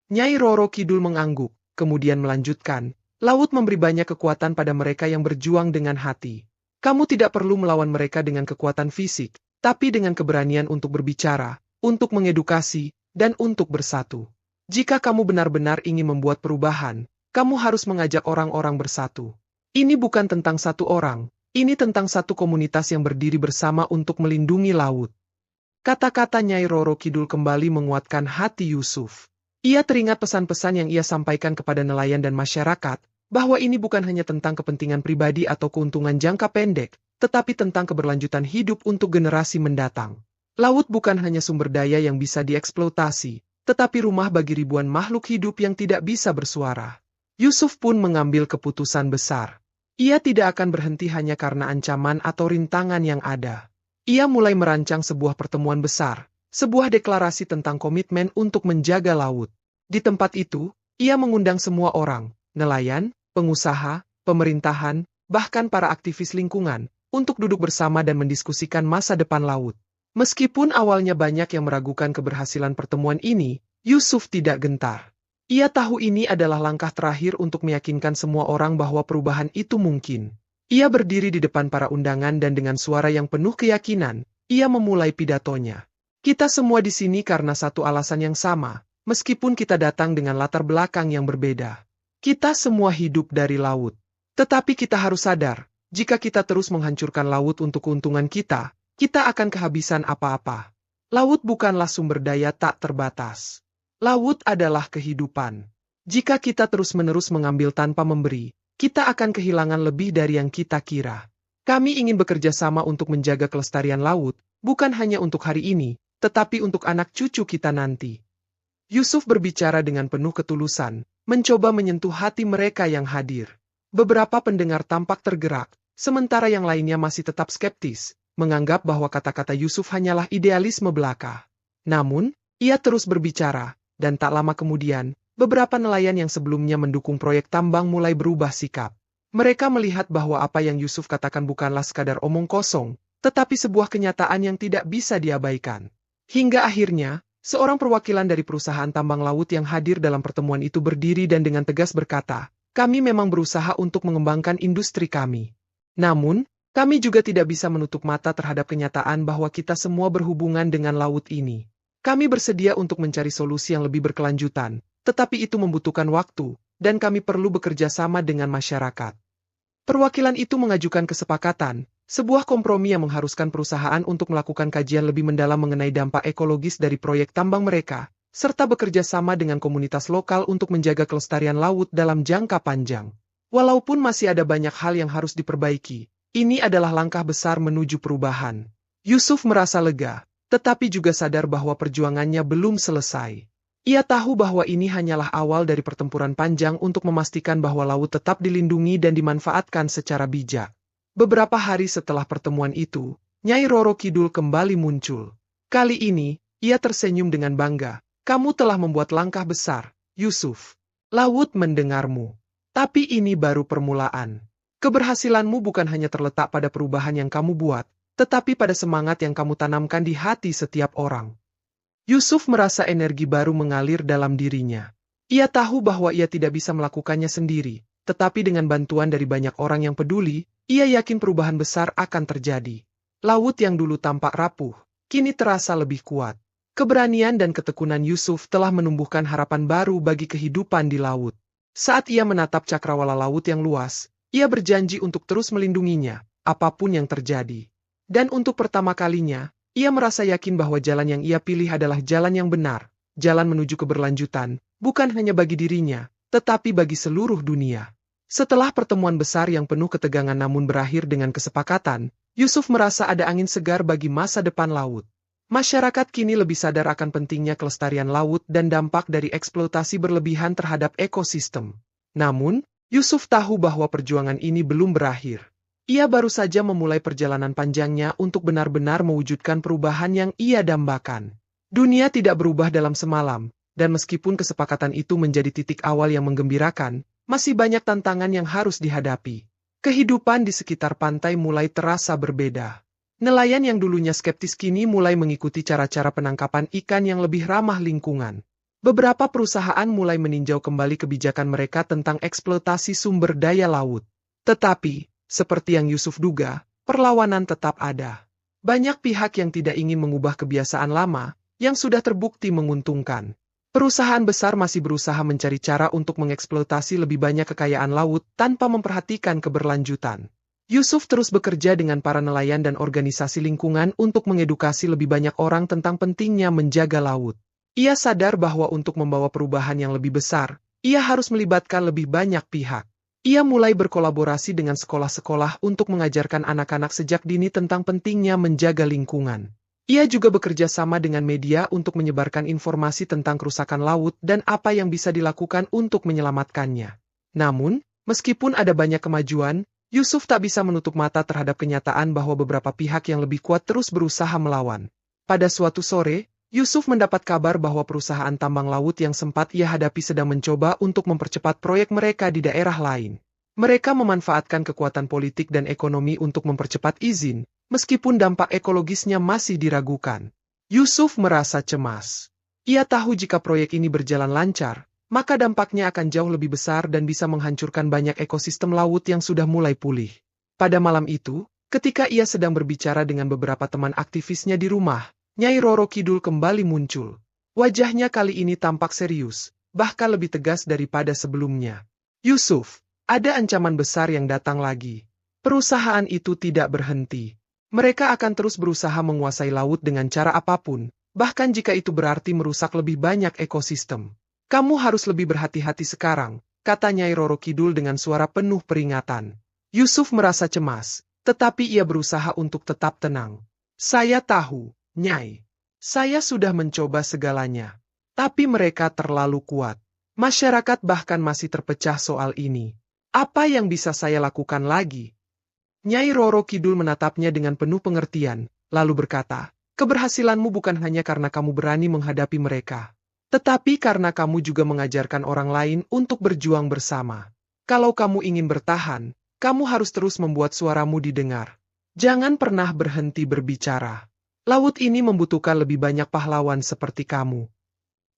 Nyai Roro Kidul mengangguk, kemudian melanjutkan, laut memberi banyak kekuatan pada mereka yang berjuang dengan hati. Kamu tidak perlu melawan mereka dengan kekuatan fisik, tapi dengan keberanian untuk berbicara, untuk mengedukasi, dan untuk bersatu. Jika kamu benar-benar ingin membuat perubahan, kamu harus mengajak orang-orang bersatu. Ini bukan tentang satu orang, ini tentang satu komunitas yang berdiri bersama untuk melindungi laut. Kata-kata Nyai Roro Kidul kembali menguatkan hati Yusuf. Ia teringat pesan-pesan yang ia sampaikan kepada nelayan dan masyarakat, bahwa ini bukan hanya tentang kepentingan pribadi atau keuntungan jangka pendek, tetapi tentang keberlanjutan hidup untuk generasi mendatang. Laut bukan hanya sumber daya yang bisa dieksploitasi, tetapi rumah bagi ribuan makhluk hidup yang tidak bisa bersuara. Yusuf pun mengambil keputusan besar. Ia tidak akan berhenti hanya karena ancaman atau rintangan yang ada. Ia mulai merancang sebuah pertemuan besar, sebuah deklarasi tentang komitmen untuk menjaga laut. Di tempat itu, ia mengundang semua orang, nelayan, pengusaha, pemerintahan, bahkan para aktivis lingkungan, untuk duduk bersama dan mendiskusikan masa depan laut. Meskipun awalnya banyak yang meragukan keberhasilan pertemuan ini, Yusuf tidak gentar. Ia tahu ini adalah langkah terakhir untuk meyakinkan semua orang bahwa perubahan itu mungkin. Ia berdiri di depan para undangan dan dengan suara yang penuh keyakinan, ia memulai pidatonya. Kita semua di sini karena satu alasan yang sama, meskipun kita datang dengan latar belakang yang berbeda. Kita semua hidup dari laut. Tetapi kita harus sadar, jika kita terus menghancurkan laut untuk keuntungan kita, kita akan kehabisan apa-apa. Laut bukanlah sumber daya tak terbatas. Laut adalah kehidupan. Jika kita terus-menerus mengambil tanpa memberi, kita akan kehilangan lebih dari yang kita kira. Kami ingin bekerja sama untuk menjaga kelestarian laut, bukan hanya untuk hari ini, tetapi untuk anak cucu kita nanti. Yusuf berbicara dengan penuh ketulusan, mencoba menyentuh hati mereka yang hadir. Beberapa pendengar tampak tergerak, sementara yang lainnya masih tetap skeptis, menganggap bahwa kata-kata Yusuf hanyalah idealisme belaka. Namun, ia terus berbicara, dan tak lama kemudian, beberapa nelayan yang sebelumnya mendukung proyek tambang mulai berubah sikap. Mereka melihat bahwa apa yang Yusuf katakan bukanlah sekadar omong kosong, tetapi sebuah kenyataan yang tidak bisa diabaikan. Hingga akhirnya, seorang perwakilan dari perusahaan tambang laut yang hadir dalam pertemuan itu berdiri dan dengan tegas berkata, "Kami memang berusaha untuk mengembangkan industri kami. Namun, kami juga tidak bisa menutup mata terhadap kenyataan bahwa kita semua berhubungan dengan laut ini. Kami bersedia untuk mencari solusi yang lebih berkelanjutan, tetapi itu membutuhkan waktu, dan kami perlu bekerja sama dengan masyarakat." Perwakilan itu mengajukan kesepakatan, sebuah kompromi yang mengharuskan perusahaan untuk melakukan kajian lebih mendalam mengenai dampak ekologis dari proyek tambang mereka, serta bekerja sama dengan komunitas lokal untuk menjaga kelestarian laut dalam jangka panjang. Walaupun masih ada banyak hal yang harus diperbaiki, ini adalah langkah besar menuju perubahan. Yusuf merasa lega, tetapi juga sadar bahwa perjuangannya belum selesai. Ia tahu bahwa ini hanyalah awal dari pertempuran panjang untuk memastikan bahwa laut tetap dilindungi dan dimanfaatkan secara bijak. Beberapa hari setelah pertemuan itu, Nyai Roro Kidul kembali muncul. Kali ini, ia tersenyum dengan bangga. "Kamu telah membuat langkah besar, Yusuf. Laut mendengarmu. Tapi ini baru permulaan. Keberhasilanmu bukan hanya terletak pada perubahan yang kamu buat, tetapi pada semangat yang kamu tanamkan di hati setiap orang." Yusuf merasa energi baru mengalir dalam dirinya. Ia tahu bahwa ia tidak bisa melakukannya sendiri, tetapi dengan bantuan dari banyak orang yang peduli, ia yakin perubahan besar akan terjadi. Laut yang dulu tampak rapuh, kini terasa lebih kuat. Keberanian dan ketekunan Yusuf telah menumbuhkan harapan baru bagi kehidupan di laut. Saat ia menatap cakrawala laut yang luas, ia berjanji untuk terus melindunginya, apapun yang terjadi. Dan untuk pertama kalinya, ia merasa yakin bahwa jalan yang ia pilih adalah jalan yang benar, jalan menuju keberlanjutan, bukan hanya bagi dirinya, tetapi bagi seluruh dunia. Setelah pertemuan besar yang penuh ketegangan namun berakhir dengan kesepakatan, Yusuf merasa ada angin segar bagi masa depan laut. Masyarakat kini lebih sadar akan pentingnya kelestarian laut dan dampak dari eksploitasi berlebihan terhadap ekosistem. Namun, Yusuf tahu bahwa perjuangan ini belum berakhir. Ia baru saja memulai perjalanan panjangnya untuk benar-benar mewujudkan perubahan yang ia dambakan. Dunia tidak berubah dalam semalam, dan meskipun kesepakatan itu menjadi titik awal yang menggembirakan, masih banyak tantangan yang harus dihadapi. Kehidupan di sekitar pantai mulai terasa berbeda. Nelayan yang dulunya skeptis kini mulai mengikuti cara-cara penangkapan ikan yang lebih ramah lingkungan. Beberapa perusahaan mulai meninjau kembali kebijakan mereka tentang eksploitasi sumber daya laut. Tetapi, seperti yang Yusuf duga, perlawanan tetap ada. Banyak pihak yang tidak ingin mengubah kebiasaan lama, yang sudah terbukti menguntungkan. Perusahaan besar masih berusaha mencari cara untuk mengeksploitasi lebih banyak kekayaan laut tanpa memperhatikan keberlanjutan. Yusuf terus bekerja dengan para nelayan dan organisasi lingkungan untuk mengedukasi lebih banyak orang tentang pentingnya menjaga laut. Ia sadar bahwa untuk membawa perubahan yang lebih besar, ia harus melibatkan lebih banyak pihak. Ia mulai berkolaborasi dengan sekolah-sekolah untuk mengajarkan anak-anak sejak dini tentang pentingnya menjaga lingkungan. Ia juga bekerja sama dengan media untuk menyebarkan informasi tentang kerusakan laut dan apa yang bisa dilakukan untuk menyelamatkannya. Namun, meskipun ada banyak kemajuan, Yusuf tak bisa menutup mata terhadap kenyataan bahwa beberapa pihak yang lebih kuat terus berusaha melawan. Pada suatu sore, Yusuf mendapat kabar bahwa perusahaan tambang laut yang sempat ia hadapi sedang mencoba untuk mempercepat proyek mereka di daerah lain. Mereka memanfaatkan kekuatan politik dan ekonomi untuk mempercepat izin, meskipun dampak ekologisnya masih diragukan. Yusuf merasa cemas. Ia tahu jika proyek ini berjalan lancar, maka dampaknya akan jauh lebih besar dan bisa menghancurkan banyak ekosistem laut yang sudah mulai pulih. Pada malam itu, ketika ia sedang berbicara dengan beberapa teman aktivisnya di rumah, Nyai Roro Kidul kembali muncul. Wajahnya kali ini tampak serius, bahkan lebih tegas daripada sebelumnya. "Yusuf, ada ancaman besar yang datang lagi. Perusahaan itu tidak berhenti. Mereka akan terus berusaha menguasai laut dengan cara apapun, bahkan jika itu berarti merusak lebih banyak ekosistem. Kamu harus lebih berhati-hati sekarang," kata Nyai Roro Kidul dengan suara penuh peringatan. Yusuf merasa cemas, tetapi ia berusaha untuk tetap tenang. Saya tahu, Nyai. Saya sudah mencoba segalanya. Tapi mereka terlalu kuat. Masyarakat bahkan masih terpecah soal ini. Apa yang bisa saya lakukan lagi? Nyai Roro Kidul menatapnya dengan penuh pengertian, lalu berkata, keberhasilanmu bukan hanya karena kamu berani menghadapi mereka, tetapi karena kamu juga mengajarkan orang lain untuk berjuang bersama. Kalau kamu ingin bertahan, kamu harus terus membuat suaramu didengar. Jangan pernah berhenti berbicara. Laut ini membutuhkan lebih banyak pahlawan seperti kamu.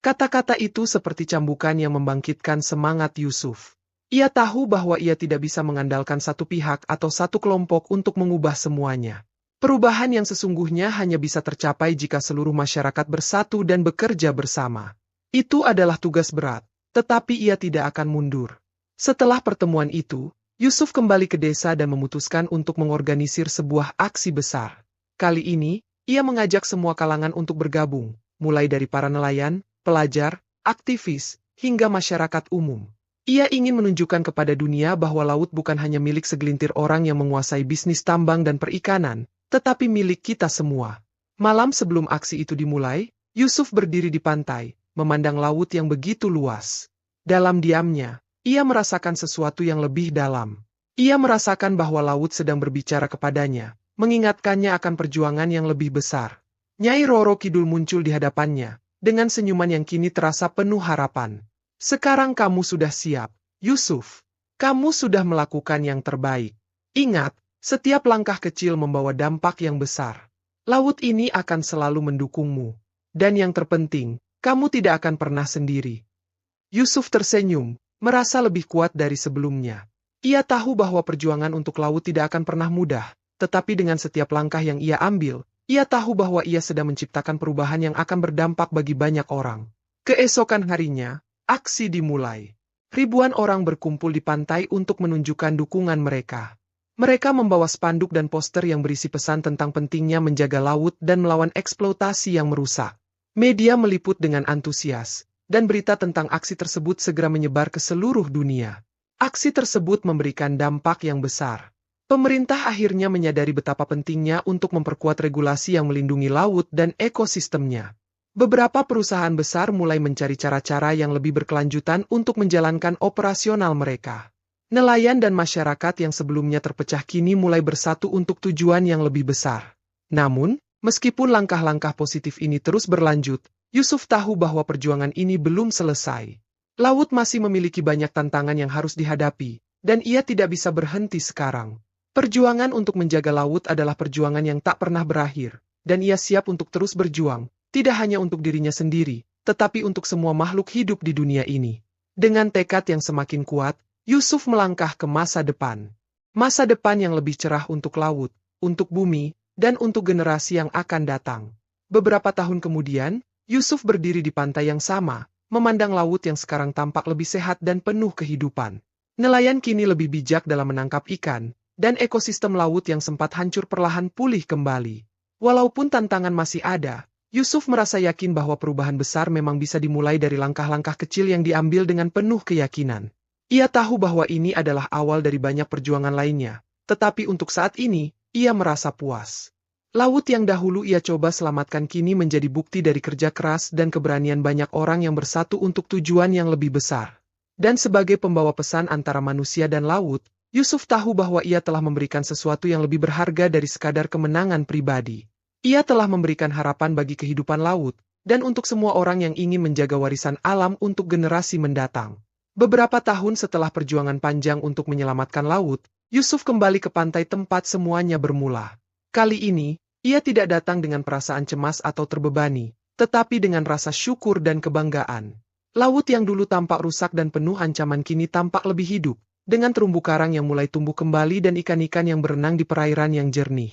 Kata-kata itu seperti cambukan yang membangkitkan semangat Yusuf. Ia tahu bahwa ia tidak bisa mengandalkan satu pihak atau satu kelompok untuk mengubah semuanya. Perubahan yang sesungguhnya hanya bisa tercapai jika seluruh masyarakat bersatu dan bekerja bersama. Itu adalah tugas berat, tetapi ia tidak akan mundur. Setelah pertemuan itu, Yusuf kembali ke desa dan memutuskan untuk mengorganisir sebuah aksi besar. Kali ini, ia mengajak semua kalangan untuk bergabung, mulai dari para nelayan, pelajar, aktivis, hingga masyarakat umum. Ia ingin menunjukkan kepada dunia bahwa laut bukan hanya milik segelintir orang yang menguasai bisnis tambang dan perikanan, tetapi milik kita semua. Malam sebelum aksi itu dimulai, Yusuf berdiri di pantai, memandang laut yang begitu luas. Dalam diamnya, ia merasakan sesuatu yang lebih dalam. Ia merasakan bahwa laut sedang berbicara kepadanya, mengingatkannya akan perjuangan yang lebih besar. Nyai Roro Kidul muncul di hadapannya, dengan senyuman yang kini terasa penuh harapan. Sekarang kamu sudah siap, Yusuf. Kamu sudah melakukan yang terbaik. Ingat, setiap langkah kecil membawa dampak yang besar. Laut ini akan selalu mendukungmu. Dan yang terpenting, kamu tidak akan pernah sendiri. Yusuf tersenyum, merasa lebih kuat dari sebelumnya. Ia tahu bahwa perjuangan untuk laut tidak akan pernah mudah, tetapi dengan setiap langkah yang ia ambil, ia tahu bahwa ia sedang menciptakan perubahan yang akan berdampak bagi banyak orang. Keesokan harinya, aksi dimulai. Ribuan orang berkumpul di pantai untuk menunjukkan dukungan mereka. Mereka membawa spanduk dan poster yang berisi pesan tentang pentingnya menjaga laut dan melawan eksploitasi yang merusak. Media meliput dengan antusias, dan berita tentang aksi tersebut segera menyebar ke seluruh dunia. Aksi tersebut memberikan dampak yang besar. Pemerintah akhirnya menyadari betapa pentingnya untuk memperkuat regulasi yang melindungi laut dan ekosistemnya. Beberapa perusahaan besar mulai mencari cara-cara yang lebih berkelanjutan untuk menjalankan operasional mereka. Nelayan dan masyarakat yang sebelumnya terpecah kini mulai bersatu untuk tujuan yang lebih besar. Namun, meskipun langkah-langkah positif ini terus berlanjut, Yusuf tahu bahwa perjuangan ini belum selesai. Laut masih memiliki banyak tantangan yang harus dihadapi, dan ia tidak bisa berhenti sekarang. Perjuangan untuk menjaga laut adalah perjuangan yang tak pernah berakhir, dan ia siap untuk terus berjuang. Tidak hanya untuk dirinya sendiri, tetapi untuk semua makhluk hidup di dunia ini. Dengan tekad yang semakin kuat, Yusuf melangkah ke masa depan. Masa depan yang lebih cerah untuk laut, untuk bumi, dan untuk generasi yang akan datang. Beberapa tahun kemudian, Yusuf berdiri di pantai yang sama, memandang laut yang sekarang tampak lebih sehat dan penuh kehidupan. Nelayan kini lebih bijak dalam menangkap ikan, dan ekosistem laut yang sempat hancur perlahan pulih kembali. Walaupun tantangan masih ada, Yusuf merasa yakin bahwa perubahan besar memang bisa dimulai dari langkah-langkah kecil yang diambil dengan penuh keyakinan. Ia tahu bahwa ini adalah awal dari banyak perjuangan lainnya, tetapi untuk saat ini, ia merasa puas. Laut yang dahulu ia coba selamatkan kini menjadi bukti dari kerja keras dan keberanian banyak orang yang bersatu untuk tujuan yang lebih besar. Dan sebagai pembawa pesan antara manusia dan laut, Yusuf tahu bahwa ia telah memberikan sesuatu yang lebih berharga dari sekadar kemenangan pribadi. Ia telah memberikan harapan bagi kehidupan laut, dan untuk semua orang yang ingin menjaga warisan alam untuk generasi mendatang. Beberapa tahun setelah perjuangan panjang untuk menyelamatkan laut, Yusuf kembali ke pantai tempat semuanya bermula. Kali ini, ia tidak datang dengan perasaan cemas atau terbebani, tetapi dengan rasa syukur dan kebanggaan. Laut yang dulu tampak rusak dan penuh ancaman kini tampak lebih hidup, dengan terumbu karang yang mulai tumbuh kembali dan ikan-ikan yang berenang di perairan yang jernih.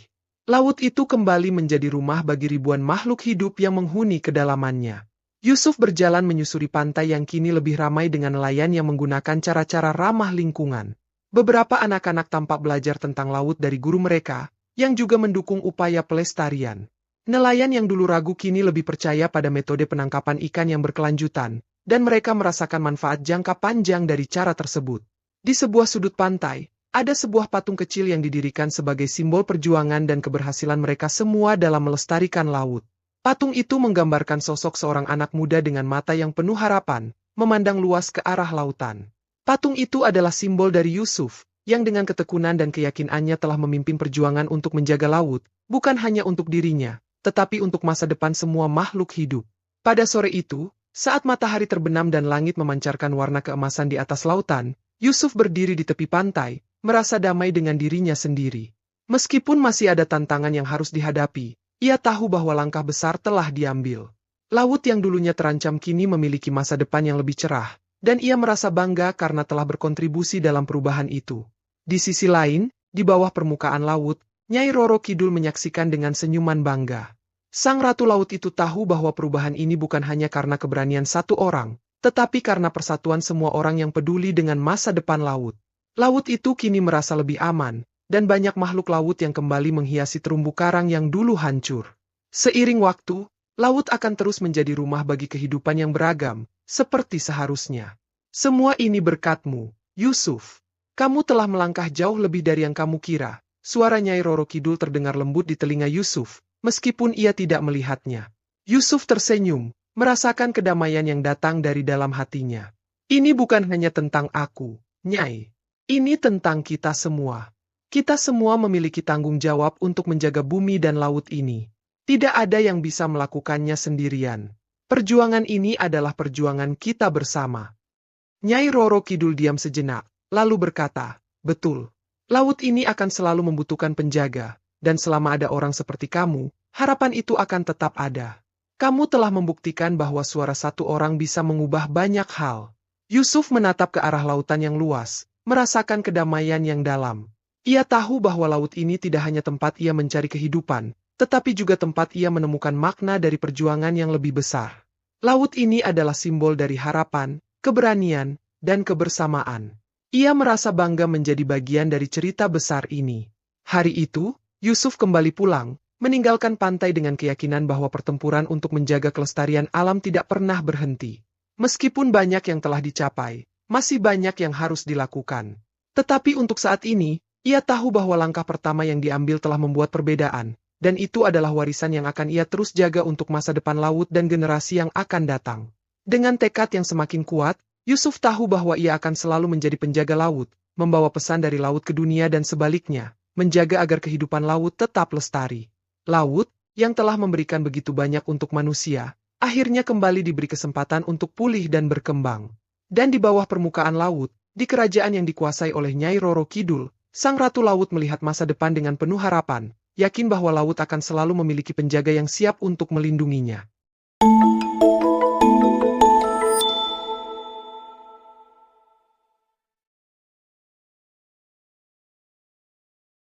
Laut itu kembali menjadi rumah bagi ribuan makhluk hidup yang menghuni kedalamannya. Yusuf berjalan menyusuri pantai yang kini lebih ramai dengan nelayan yang menggunakan cara-cara ramah lingkungan. Beberapa anak-anak tampak belajar tentang laut dari guru mereka, yang juga mendukung upaya pelestarian. Nelayan yang dulu ragu kini lebih percaya pada metode penangkapan ikan yang berkelanjutan, dan mereka merasakan manfaat jangka panjang dari cara tersebut. Di sebuah sudut pantai, Ada sebuah patung kecil yang didirikan sebagai simbol perjuangan dan keberhasilan mereka semua dalam melestarikan laut. Patung itu menggambarkan sosok seorang anak muda dengan mata yang penuh harapan, memandang luas ke arah lautan. Patung itu adalah simbol dari Yusuf, yang dengan ketekunan dan keyakinannya telah memimpin perjuangan untuk menjaga laut, bukan hanya untuk dirinya, tetapi untuk masa depan semua makhluk hidup. Pada sore itu, saat matahari terbenam dan langit memancarkan warna keemasan di atas lautan, Yusuf berdiri di tepi pantai, merasa damai dengan dirinya sendiri. Meskipun masih ada tantangan yang harus dihadapi, ia tahu bahwa langkah besar telah diambil. Laut yang dulunya terancam kini memiliki masa depan yang lebih cerah, dan ia merasa bangga karena telah berkontribusi dalam perubahan itu. Di sisi lain, di bawah permukaan laut, Nyai Roro Kidul menyaksikan dengan senyuman bangga. Sang Ratu Laut itu tahu bahwa perubahan ini bukan hanya karena keberanian satu orang, tetapi karena persatuan semua orang yang peduli dengan masa depan laut. Laut itu kini merasa lebih aman, dan banyak makhluk laut yang kembali menghiasi terumbu karang yang dulu hancur. Seiring waktu, laut akan terus menjadi rumah bagi kehidupan yang beragam, seperti seharusnya. Semua ini berkat-Mu, Yusuf. Kamu telah melangkah jauh lebih dari yang kamu kira. Suara Nyai Roro Kidul terdengar lembut di telinga Yusuf, meskipun ia tidak melihatnya. Yusuf tersenyum, merasakan kedamaian yang datang dari dalam hatinya. Ini bukan hanya tentang aku, Nyai. Ini tentang kita semua. Kita semua memiliki tanggung jawab untuk menjaga bumi dan laut ini. Tidak ada yang bisa melakukannya sendirian. Perjuangan ini adalah perjuangan kita bersama. Nyai Roro Kidul diam sejenak, lalu berkata, betul. Laut ini akan selalu membutuhkan penjaga, dan selama ada orang seperti kamu, harapan itu akan tetap ada. Kamu telah membuktikan bahwa suara satu orang bisa mengubah banyak hal. Yusuf menatap ke arah lautan yang luas, merasakan kedamaian yang dalam. Ia tahu bahwa laut ini tidak hanya tempat ia mencari kehidupan, tetapi juga tempat ia menemukan makna dari perjuangan yang lebih besar. Laut ini adalah simbol dari harapan, keberanian, dan kebersamaan. Ia merasa bangga menjadi bagian dari cerita besar ini. Hari itu, Yusuf kembali pulang, meninggalkan pantai dengan keyakinan bahwa pertempuran untuk menjaga kelestarian alam tidak pernah berhenti. Meskipun banyak yang telah dicapai, masih banyak yang harus dilakukan. Tetapi untuk saat ini, ia tahu bahwa langkah pertama yang diambil telah membuat perbedaan, dan itu adalah warisan yang akan ia terus jaga untuk masa depan laut dan generasi yang akan datang. Dengan tekad yang semakin kuat, Yusuf tahu bahwa ia akan selalu menjadi penjaga laut, membawa pesan dari laut ke dunia dan sebaliknya, menjaga agar kehidupan laut tetap lestari. Laut, yang telah memberikan begitu banyak untuk manusia, akhirnya kembali diberi kesempatan untuk pulih dan berkembang. Dan di bawah permukaan laut, di kerajaan yang dikuasai oleh Nyai Roro Kidul, Sang Ratu Laut melihat masa depan dengan penuh harapan, yakin bahwa laut akan selalu memiliki penjaga yang siap untuk melindunginya.